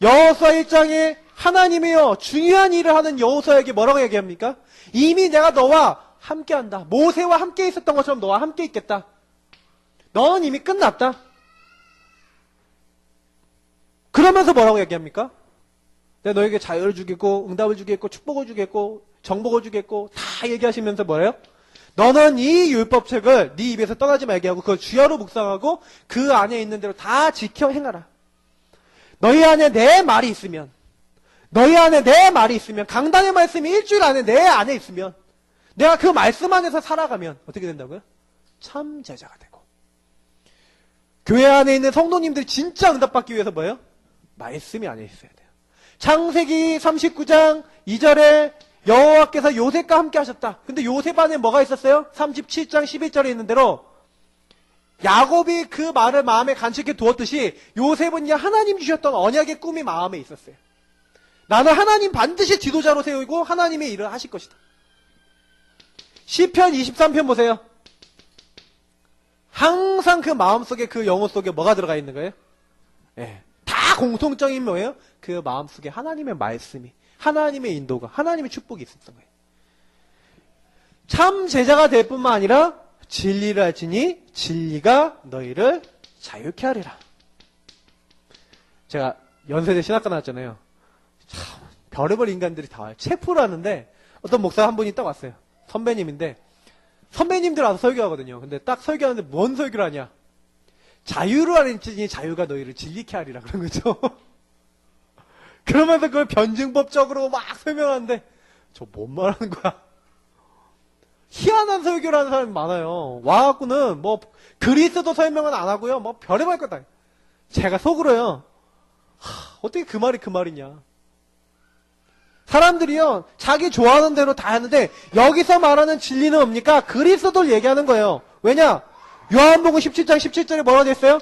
여호수아 1장에 하나님이요 중요한 일을 하는 여호수아에게 뭐라고 얘기합니까? 이미 내가 너와 함께한다. 모세와 함께 있었던 것처럼 너와 함께 있겠다. 너는 이미 끝났다. 그러면서 뭐라고 얘기합니까? 내가 너에게 자유를 주겠고 응답을 주겠고 축복을 주겠고 정복을 주겠고 다 얘기하시면서 뭐래요? 너는 이 율법책을 네 입에서 떠나지 말게 하고 그걸 주야로 묵상하고 그 안에 있는 대로 다 지켜 행하라. 너희 안에 내 말이 있으면 너희 안에 내 말이 있으면 강단의 말씀이 일주일 안에 내 안에 있으면 내가 그 말씀 안에서 살아가면 어떻게 된다고요? 참 제자가 되고. 교회 안에 있는 성도님들이 진짜 응답받기 위해서 뭐예요? 말씀이 안에 있어야 돼요. 창세기 39장 2절에 여호와께서 요셉과 함께 하셨다. 근데 요셉 안에 뭐가 있었어요? 37장 11절에 있는 대로 야곱이 그 말을 마음에 간직해 두었듯이 요셉은요 하나님 주셨던 언약의 꿈이 마음에 있었어요. 나는 하나님 반드시 지도자로 세우고 하나님의 일을 하실 것이다. 시편 23편 보세요. 항상 그 마음속에 그 영혼 속에 뭐가 들어가 있는 거예요? 예. 다 공통점이 뭐예요? 그 마음속에 하나님의 말씀이 하나님의 인도가 하나님의 축복이 있었던 거예요. 참 제자가 될 뿐만 아니라 진리를 알지니 진리가 너희를 자유케 하리라. 제가 연세대 신학과 나왔잖아요. 참 별의별 인간들이 다 와요. 체포를 하는데 어떤 목사 한 분이 딱 왔어요. 선배님인데 선배님들 와서 설교하거든요. 근데 딱 설교하는데 뭔 설교를 하냐? 자유를 알지니 자유가 너희를 진리케 하리라 그런 거죠. 그러면서 그걸 변증법적으로 막 설명하는데 저 뭔 말하는 거야? 희한한 설교를 하는 사람이 많아요. 와갖고는 뭐 그리스도 설명은 안 하고요. 뭐 별의별 것 다. 제가 속으로요. 어떻게 그 말이 그 말이냐. 사람들이요, 자기 좋아하는 대로 다 하는데, 여기서 말하는 진리는 뭡니까? 그리스도를 얘기하는 거예요. 왜냐? 요한복음 17장 17절에 뭐라고 되어 있어요?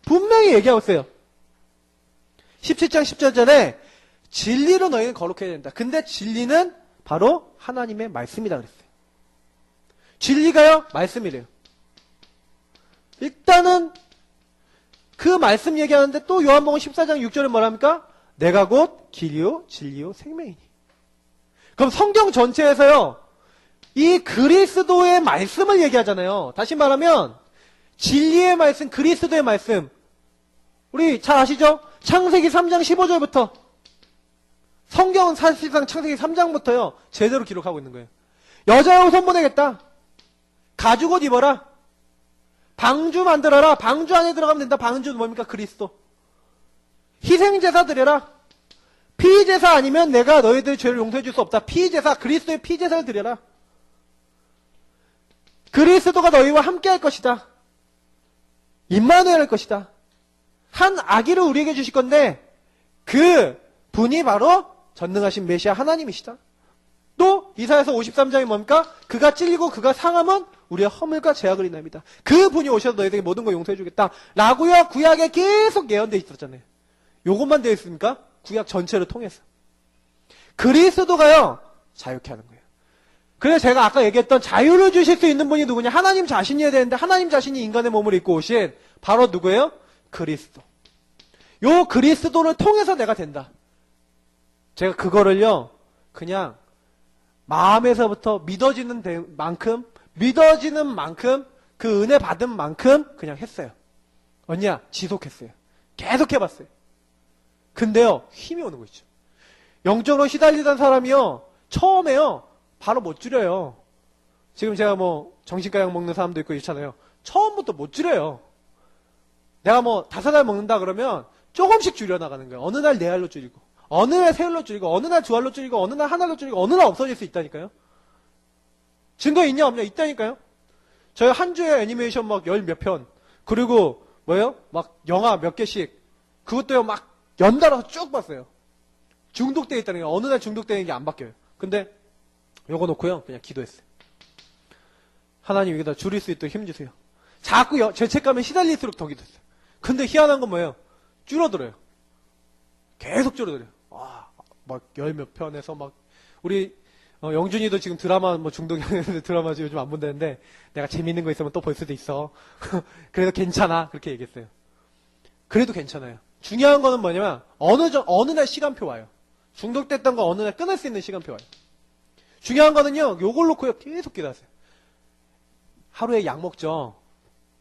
분명히 얘기하고 있어요. 17장 17절에 진리로 너희는 거룩해야 된다. 근데 진리는 바로 하나님의 말씀이다 그랬어요. 진리가요? 말씀이래요. 일단은 그 말씀 얘기하는데 또 요한복음 14장 6절에 뭐라 합니까? 내가 곧 길이요 진리요 생명이니. 그럼 성경 전체에서요, 이 그리스도의 말씀을 얘기하잖아요. 다시 말하면 진리의 말씀, 그리스도의 말씀, 우리 잘 아시죠? 창세기 3장 15절부터, 성경은 사실상 창세기 3장부터요 제대로 기록하고 있는 거예요. 여자여 손 보내겠다, 가죽 옷 입어라, 방주 만들어라. 방주 안에 들어가면 된다. 방주는 뭡니까? 그리스도. 희생제사 드려라. 피제사 아니면 내가 너희들 죄를 용서해 줄 수 없다. 피제사, 그리스도의 피제사를 드려라. 그리스도가 너희와 함께 할 것이다. 임마누엘 할 것이다. 한 아기를 우리에게 주실 건데 그 분이 바로 전능하신 메시아 하나님이시다. 또 이사야서 53장이 뭡니까? 그가 찔리고 그가 상함은 우리의 허물과 죄악을 인합니다. 그 분이 오셔서 너희에게 모든 걸 용서해 주겠다 라고요 구약에 계속 예언되어 있었잖아요. 요것만 되어 있습니까? 구약 전체를 통해서. 그리스도가요 자유케 하는 거예요. 그래서 제가 아까 얘기했던 자유를 주실 수 있는 분이 누구냐? 하나님 자신이어야 되는데 하나님 자신이 인간의 몸을 입고 오신 바로 누구예요? 그리스도. 요 그리스도를 통해서 내가 된다. 제가 그거를요 그냥 마음에서부터 믿어지는 만큼 그 은혜 받은 만큼 그냥 했어요. 언니야 지속했어요. 계속 해봤어요. 근데요 힘이 오는 거 있죠. 영적으로 시달리던 사람이요 처음에요 바로 못 줄여요. 지금 제가 뭐 정신과 약 먹는 사람도 있고 있잖아요. 처음부터 못 줄여요. 내가 뭐 5알 먹는다 그러면 조금씩 줄여나가는 거예요. 어느 날 4알로 줄이고, 어느 날 3알로 줄이고, 어느 날 2알로 줄이고, 어느 날 1알로 줄이고, 어느 날 없어질 수 있다니까요. 증거 있냐 없냐? 있다니까요. 저희 한 주에 애니메이션 막 10몇 편, 그리고 뭐예요? 막 영화 몇 개씩, 그것도요 막 연달아서 쭉 봤어요. 중독되어 있다는 게, 어느 날 중독되는 게 안 바뀌어요. 근데 요거 놓고요 그냥 기도했어요. 하나님 여기다 줄일 수 있도록 힘 주세요. 자꾸 죄책감에 시달릴수록 더 기도했어요. 근데 희한한 건 뭐예요? 줄어들어요. 계속 줄어들어요. 막 10몇 편에서 막 우리 영준이도 지금 드라마 뭐 중독이었는데 드라마 요즘 안 본다는데 내가 재밌는 거 있으면 또 볼 수도 있어. 그래도 괜찮아. 그렇게 얘기했어요. 그래도 괜찮아요. 중요한 거는 뭐냐면 어느 날 시간표 와요. 중독됐던 거 어느 날 끊을 수 있는 시간표 와요. 중요한 거는요. 요걸 놓고요. 계속 기도하세요. 하루에 약 먹죠.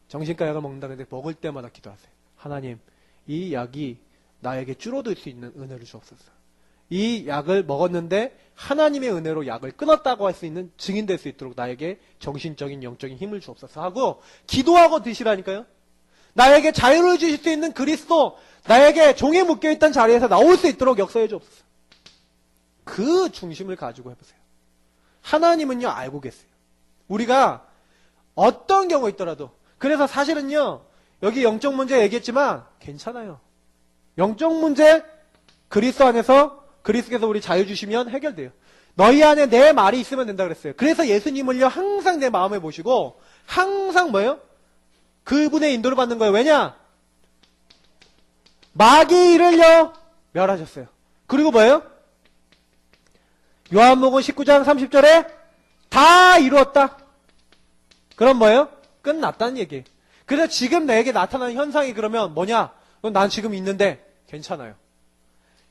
정신과 약을 먹는다 근데 먹을 때마다 기도하세요. 하나님 이 약이 나에게 줄어들 수 있는 은혜를 주옵소서. 이 약을 먹었는데 하나님의 은혜로 약을 끊었다고 할 수 있는 증인될 수 있도록 나에게 정신적인 영적인 힘을 주옵소서 하고 기도하고 드시라니까요. 나에게 자유를 주실 수 있는 그리스도, 나에게 종에 묶여있던 자리에서 나올 수 있도록 역사해 주옵소서. 그 중심을 가지고 해보세요. 하나님은요 알고 계세요. 우리가 어떤 경우 있더라도. 그래서 사실은요 여기 영적 문제 얘기했지만 괜찮아요. 영적 문제 그리스도 안에서 그리스도께서 우리 자유 주시면 해결돼요. 너희 안에 내 말이 있으면 된다 그랬어요. 그래서 예수님을요 항상 내 마음에 모시고 항상 뭐예요? 그분의 인도를 받는 거예요. 왜냐? 마귀를요 멸하셨어요. 그리고 뭐예요? 요한복음 19장 30절에 다 이루었다. 그럼 뭐예요? 끝났다는 얘기예요. 그래서 지금 내게 나타나는 현상이 그러면 뭐냐? 난 지금 있는데 괜찮아요.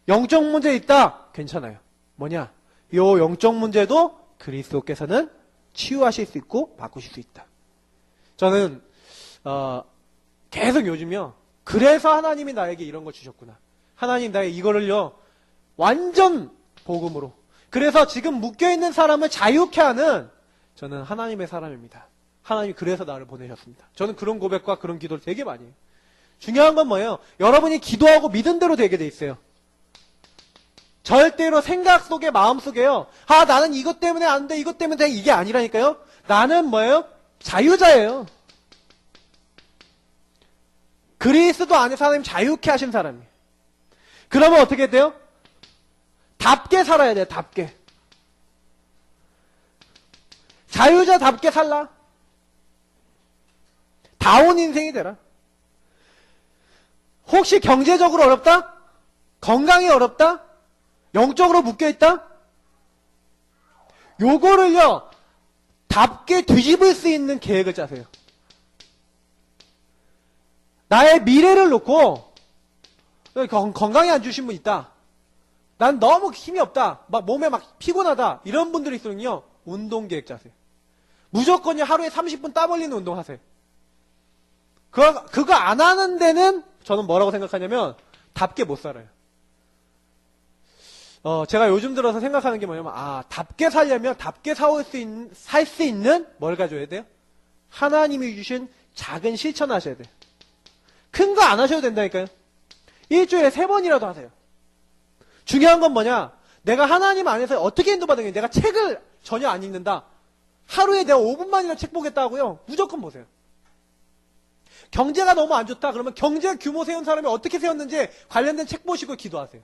영적 문제 있다? 괜찮아요. 뭐냐? 요 영적 문제도 그리스도께서는 치유하실 수 있고 바꾸실 수 있다. 저는 계속 요즘요. 그래서 하나님이 나에게 이런 거 주셨구나. 하나님 나에게 이거를요. 완전 복음으로. 그래서 지금 묶여있는 사람을 자유케 하는 저는 하나님의 사람입니다. 하나님이 그래서 나를 보내셨습니다. 저는 그런 고백과 그런 기도를 되게 많이 해요. 중요한 건 뭐예요? 여러분이 기도하고 믿은 대로 되게 돼 있어요. 절대로 생각 속에 마음 속에요. 나는 이것 때문에 안 돼. 이것 때문에 돼. 이게 아니라니까요. 나는 뭐예요? 자유자예요. 그리스도 안에서 하나님 자유케 하신 사람이에요. 그러면 어떻게 돼요? 답게 살아야 돼요. 답게. 자유자답게 살라. 다운 인생이 되라. 혹시 경제적으로 어렵다? 건강이 어렵다? 영적으로 묶여있다? 요거를요, 답게 뒤집을 수 있는 계획을 짜세요. 나의 미래를 놓고, 건강이 안 좋으신 분 있다. 난 너무 힘이 없다. 막 몸에 막 피곤하다. 이런 분들이 있으면요, 운동 계획 짜세요. 무조건요, 하루에 30분 땀 흘리는 운동 하세요. 그거 안 하는 데는 저는 뭐라고 생각하냐면, 답게 못 살아요. 제가 요즘 들어서 생각하는 게 뭐냐면, 답게 살려면 답게 살 수 있는 뭘 가져야 돼요? 하나님이 주신 작은 실천 하셔야 돼요. 큰 거 안 하셔도 된다니까요. 일주일에 3번이라도 하세요. 중요한 건 뭐냐? 내가 하나님 안에서 어떻게 인도받은 게 내가 책을 전혀 안 읽는다. 하루에 내가 5분만이나 책 보겠다고요? 무조건 보세요. 경제가 너무 안 좋다. 그러면 경제 규모 세운 사람이 어떻게 세웠는지 관련된 책 보시고 기도하세요.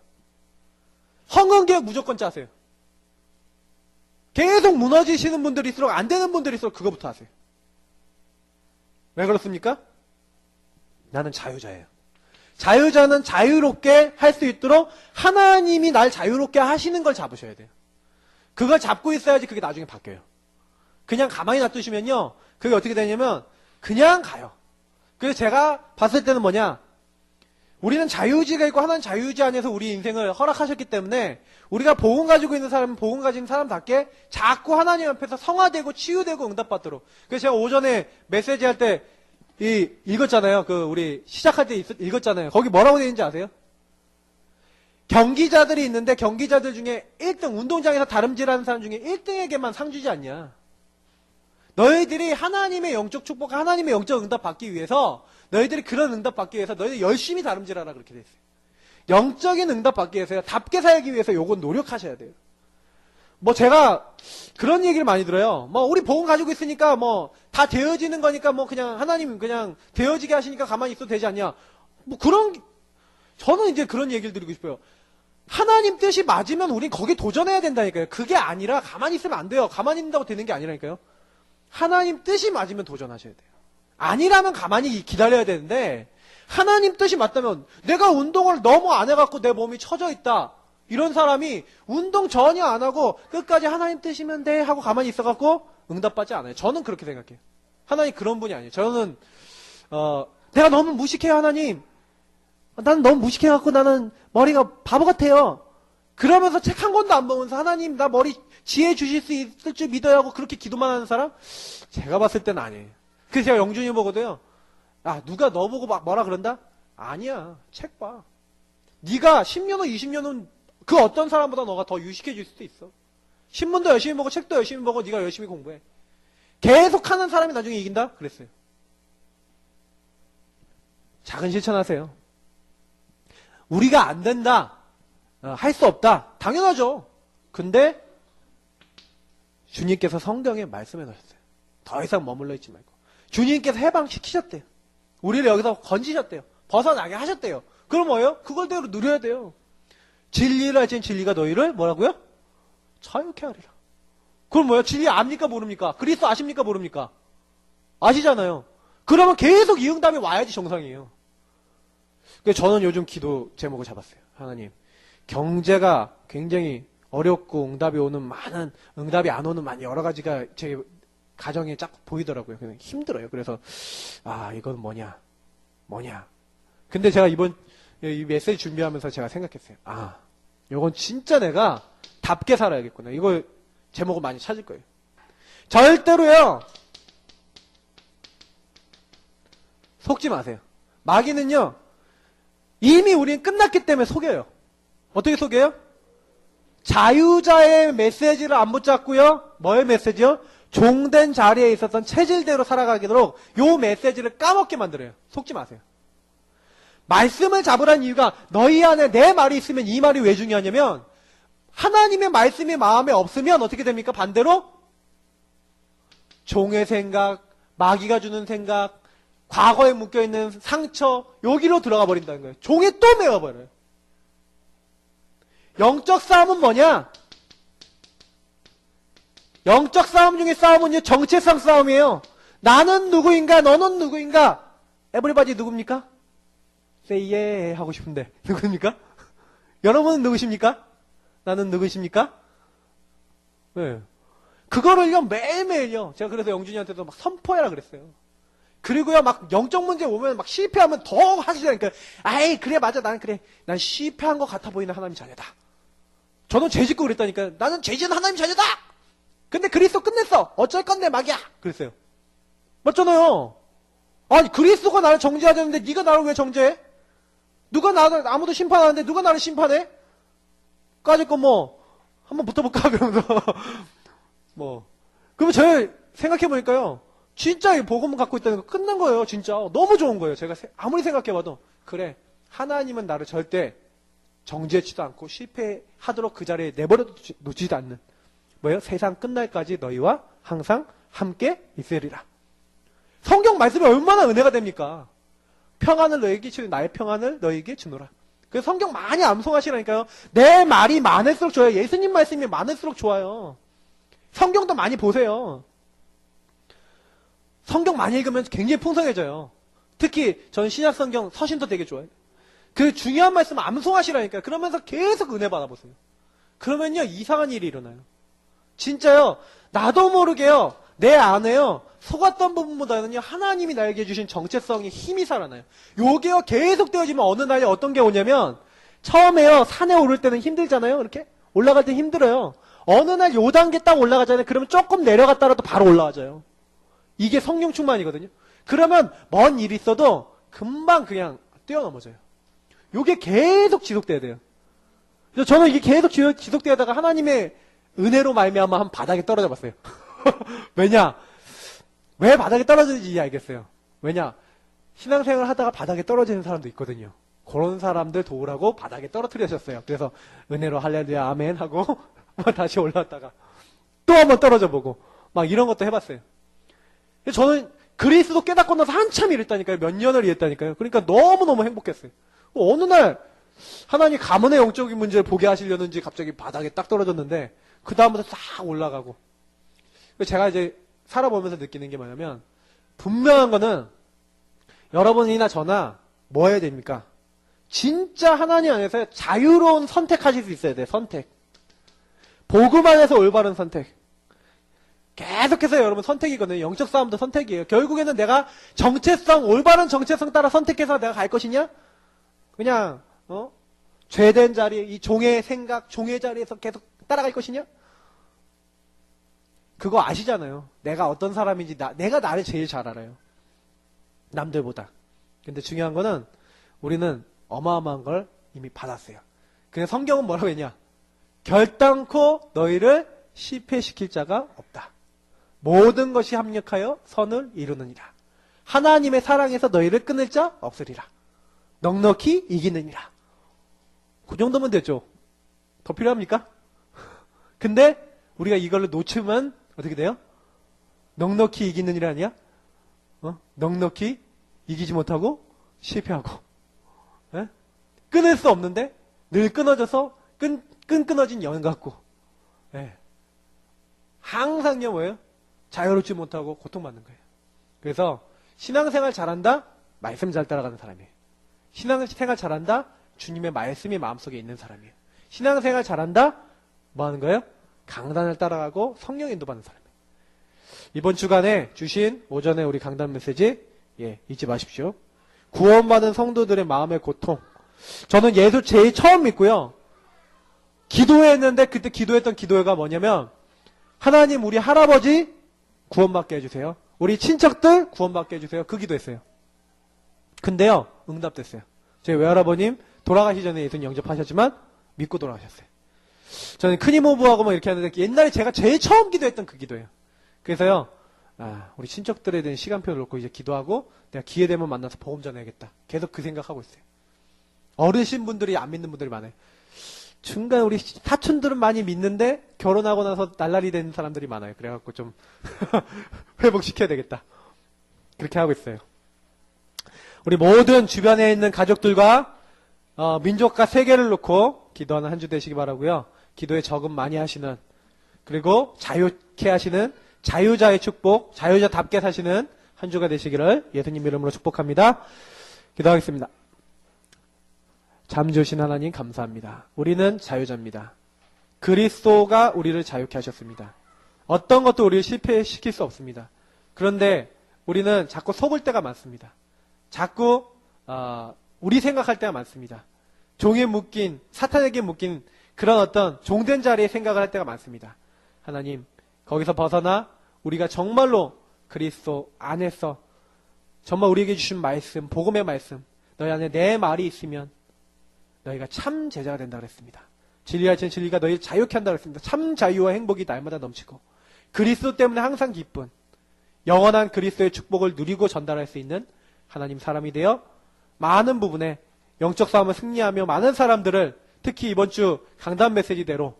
헌금계획 무조건 짜세요. 계속 무너지시는 분들일수록 안 되는 분들일수록 그거부터 하세요. 왜 그렇습니까? 나는 자유자예요. 자유자는 자유롭게 할 수 있도록 하나님이 날 자유롭게 하시는 걸 잡으셔야 돼요. 그걸 잡고 있어야지 그게 나중에 바뀌어요. 그냥 가만히 놔두시면요, 그게 어떻게 되냐면 그냥 가요. 그래서 제가 봤을 때는 뭐냐, 우리는 자유의지가 있고 하나는 자유의지 안에서 우리 인생을 허락하셨기 때문에 우리가 복음 가지고 있는 사람은 복음 가진 사람답게 자꾸 하나님 앞에서 성화되고 치유되고 응답받도록. 그래서 제가 오전에 메시지 할 때 읽었잖아요. 우리 시작할 때 읽었잖아요. 거기 뭐라고 되어 있는지 아세요? 경기자들이 있는데 경기자들 중에 1등, 운동장에서 다름질하는 사람 중에 1등에게만 상 주지 않냐. 너희들이 하나님의 영적 축복, 하나님의 영적 응답 받기 위해서, 너희들이 그런 응답 받기 위해서 너희들 열심히 다름질하라 그렇게 돼 있어요. 영적인 응답 받기 위해서요, 답게 살기 위해서 요건 노력하셔야 돼요. 제가 그런 얘기를 많이 들어요. 우리 복음 가지고 있으니까 다 되어지는 거니까 그냥 하나님 그냥 되어지게 하시니까 가만히 있어도 되지 않냐. 저는 이제 그런 얘기를 드리고 싶어요. 하나님 뜻이 맞으면 우린 거기 도전해야 된다니까요. 그게 아니라 가만히 있으면 안 돼요. 가만히 있는다고 되는 게 아니라니까요. 하나님 뜻이 맞으면 도전하셔야 돼요. 아니라면 가만히 기다려야 되는데, 하나님 뜻이 맞다면 내가 운동을 너무 안 해갖고 내 몸이 처져 있다. 이런 사람이 운동 전혀 안 하고 끝까지 하나님 뜻이면 돼 하고 가만히 있어갖고 응답받지 않아요. 저는 그렇게 생각해요. 하나님 그런 분이 아니에요. 저는 내가 너무 무식해요 하나님. 나는 너무 무식해갖고 나는 머리가 바보 같아요. 그러면서 책 한 권도 안 보면서 하나님 나 머리 지혜 주실 수 있을 줄 믿어야 하고 그렇게 기도만 하는 사람? 제가 봤을 때는 아니에요. 그래서 제가 영준이 보고도요. 누가 너 보고 막 뭐라 그런다? 아니야. 책 봐. 네가 10년 후 20년 후 그 어떤 사람보다 너가 더 유식해질 수도 있어. 신문도 열심히 보고 책도 열심히 보고 네가 열심히 공부해. 계속 하는 사람이 나중에 이긴다? 그랬어요. 작은 실천하세요. 우리가 안 된다. 할 수 없다. 당연하죠. 근데 주님께서 성경에 말씀해 놓으셨어요. 더 이상 머물러 있지 말고. 주님께서 해방시키셨대요. 우리를 여기서 건지셨대요. 벗어나게 하셨대요. 그럼 뭐예요? 그걸대로 누려야 돼요. 진리를 알지는 진리가 너희를 뭐라고요? 자유케 하리라. 그럼 뭐예요? 진리 압니까 모릅니까? 그리스도 아십니까 모릅니까? 아시잖아요. 그러면 계속 이 응답이 와야지 정상이에요. 그래서 저는 요즘 기도 제목을 잡았어요. 하나님, 경제가 굉장히 어렵고 응답이 안 오는 많은 여러 가지가 제 가정에 쫙 보이더라고요. 그냥 힘들어요. 그래서 이건 뭐냐. 근데 제가 이 메시지 준비하면서 제가 생각했어요. 이건 진짜 내가 답게 살아야겠구나. 이거 제목을 많이 찾을 거예요. 절대로요. 속지 마세요. 마귀는요. 이미 우리는 끝났기 때문에 속여요. 어떻게 속여요? 자유자의 메시지를 안 붙잡고요. 뭐의 메시지요? 종된 자리에 있었던 체질대로 살아가도록 요 메시지를 까먹게 만들어요. 속지 마세요. 말씀을 잡으라는 이유가 너희 안에 내 말이 있으면 이 말이 왜 중요하냐면 하나님의 말씀이 마음에 없으면 어떻게 됩니까? 반대로 종의 생각, 마귀가 주는 생각, 과거에 묶여있는 상처, 여기로 들어가 버린다는 거예요. 종에 또 메워버려요. 영적 싸움은 뭐냐? 영적 싸움 중에 싸움은 정체성 싸움이에요. 나는 누구인가, 너는 누구인가? 에브리바디 누굽니까? say yeah 하고 싶은데 누굽니까? 여러분은 누구십니까? 나는 누구십니까? 네. 그거를요 매일매일요. 제가 그래서 영준이한테도 막 선포해라 그랬어요. 그리고요 막 영적 문제 오면 막 실패하면 더 하시라니까. 아이 그래 맞아 나는 그래 난 실패한 것 같아 보이는 하나님 자녀다. 저는 죄 짓고 그랬다니까. 나는 죄 지은 하나님 자녀다. 근데 그리스도 끝냈어. 어쩔 건데 막이야. 그랬어요. 맞잖아요. 아니 그리스도가 나를 정죄하자는데 네가 나를 왜 정죄해? 누가 나를 아무도 심판하는데 누가 나를 심판해? 까짓 거 뭐 한번 붙어볼까 그러면서 뭐 그러면 제가 생각해보니까요 진짜 이 복음을 갖고 있다는 거 끝난 거예요. 진짜 너무 좋은 거예요. 제가 아무리 생각해봐도 그래 하나님은 나를 절대 정죄치도 않고 실패하도록 그 자리에 내버려 놓지도 않는 뭐예요? 세상 끝날까지 너희와 항상 함께 있으리라. 성경 말씀이 얼마나 은혜가 됩니까? 평안을 너에게 주는 나의 평안을 너에게 주노라. 그래서 성경 많이 암송하시라니까요. 내 말이 많을수록 좋아요. 예수님 말씀이 많을수록 좋아요. 성경도 많이 보세요. 성경 많이 읽으면 굉장히 풍성해져요. 특히 저는 신약 성경 서신도 되게 좋아해요. 그 중요한 말씀 암송하시라니까요. 그러면서 계속 은혜 받아보세요. 그러면요 이상한 일이 일어나요. 진짜요. 나도 모르게요. 내 안에요. 속았던 부분보다는요. 하나님이 나에게 주신 정체성이 힘이 살아나요. 요게요. 계속 되어지면 어느 날에 어떤 게 오냐면 처음에요. 산에 오를 때는 힘들잖아요. 이렇게 올라갈 때 힘들어요. 어느 날 요 단계 딱 올라가잖아요. 그러면 조금 내려갔다가도 바로 올라가져요. 이게 성령 충만이거든요. 그러면 먼 일이 있어도 금방 그냥 뛰어넘어져요. 요게 계속 지속돼야 돼요. 그래서 저는 이게 계속 지속되다가 하나님의 은혜로 말미암아 한 바닥에 떨어져 봤어요. 왜냐? 왜 바닥에 떨어지는지 알겠어요. 왜냐? 신앙생활을 하다가 바닥에 떨어지는 사람도 있거든요. 그런 사람들 도우라고 바닥에 떨어뜨리셨어요. 그래서 은혜로 할렐루야 아멘 하고 다시 올라왔다가 또 한번 떨어져 보고 막 이런 것도 해봤어요. 저는 그리스도 깨닫고 나서 한참 일했다니까요. 몇 년을 일했다니까요. 그러니까 너무너무 행복했어요. 어느 날 하나님 가문의 영적인 문제를 보게 하시려는지 갑자기 바닥에 딱 떨어졌는데 그 다음부터 싹 올라가고 제가 이제 살아보면서 느끼는 게 뭐냐면 분명한 거는 여러분이나 저나 뭐 해야 됩니까? 진짜 하나님 안에서 자유로운 선택하실 수 있어야 돼요. 선택. 복음 안에서 올바른 선택. 계속해서 여러분 선택이거든요. 영적 싸움도 선택이에요. 결국에는 내가 정체성, 올바른 정체성 따라 선택해서 내가 갈 것이냐? 그냥 죄된 자리, 이 종의 생각, 종의 자리에서 계속 따라갈 것이냐? 그거 아시잖아요. 내가 어떤 사람인지 내가 나를 제일 잘 알아요. 남들보다. 근데 중요한 거는 우리는 어마어마한 걸 이미 받았어요. 그냥 성경은 뭐라고 했냐? 결단코 너희를 실패시킬 자가 없다. 모든 것이 합력하여 선을 이루느니라. 하나님의 사랑에서 너희를 끊을 자 없으리라. 넉넉히 이기느니라. 그 정도면 되죠. 더 필요합니까? 근데 우리가 이걸로 놓치면 어떻게 돼요? 넉넉히 이기느니라 아니야? 넉넉히 이기지 못하고 실패하고. 에? 끊을 수 없는데 늘 끊어져서 끊어진 연 같고. 에. 항상요 뭐예요? 자유롭지 못하고 고통받는 거예요. 그래서 신앙생활 잘한다? 말씀 잘 따라가는 사람이에요. 신앙생활 잘한다? 주님의 말씀이 마음속에 있는 사람이에요. 신앙생활 잘한다? 뭐 하는 거예요? 강단을 따라가고 성령 인도받는 사람이에요. 이번 주간에 주신 오전에 우리 강단 메시지 잊지 마십시오. 구원받은 성도들의 마음의 고통. 저는 예수 제일 처음 믿고요. 기도했는데 그때 기도했던 기도가 뭐냐면 하나님 우리 할아버지 구원받게 해주세요. 우리 친척들 구원받게 해주세요. 그 기도했어요. 근데요. 응답됐어요. 저희 외할아버님 돌아가시 전에 예수님 영접하셨지만 믿고 돌아가셨어요. 저는 큰이모부하고 막 이렇게 하는데 옛날에 제가 제일 처음 기도했던 그 기도예요. 그래서요. 우리 친척들에 대한 시간표를 놓고 이제 기도하고 내가 기회 되면 만나서 복음 전해야겠다. 계속 그 생각하고 있어요. 어르신 분들이 안 믿는 분들이 많아요. 중간 우리 사촌들은 많이 믿는데 결혼하고 나서 날라리 된 사람들이 많아요. 그래갖고 좀 회복시켜야 되겠다. 그렇게 하고 있어요. 우리 모든 주변에 있는 가족들과 민족과 세계를 놓고 기도하는 한 주 되시기 바라고요. 기도에 적응 많이 하시는, 그리고 자유케 하시는 자유자의 축복, 자유자답게 사시는 한 주가 되시기를 예수님 이름으로 축복합니다. 기도하겠습니다. 잠 주신 하나님 감사합니다. 우리는 자유자입니다. 그리스도가 우리를 자유케 하셨습니다. 어떤 것도 우리를 실패시킬 수 없습니다. 그런데 우리는 자꾸 속을 때가 많습니다. 자꾸 우리 생각할 때가 많습니다. 종에 묶인, 사탄에게 묶인 그런 어떤 종된 자리에 생각을 할 때가 많습니다. 하나님, 거기서 벗어나 우리가 정말로 그리스도 안에서 정말 우리에게 주신 말씀, 복음의 말씀, 너희 안에 내 말이 있으면 너희가 참 제자가 된다 그랬습니다. 진리하신 진리가 너희를 자유케 한다 그랬습니다. 참 자유와 행복이 날마다 넘치고 그리스도 때문에 항상 기쁜 영원한 그리스도의 축복을 누리고 전달할 수 있는 하나님 사람이 되어 많은 부분에 영적 싸움을 승리하며 많은 사람들을 특히 이번 주 강단 메시지대로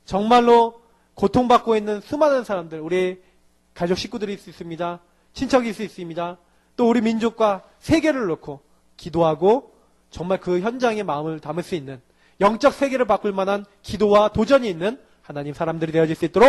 정말로 고통받고 있는 수많은 사람들, 우리 가족 식구들이 있을 수 있습니다. 친척이 있을 수 있습니다. 또 우리 민족과 세계를 놓고 기도하고 정말 그 현장에 마음을 담을 수 있는 영적 세계를 바꿀 만한 기도와 도전이 있는 하나님 사람들이 되어질 수 있도록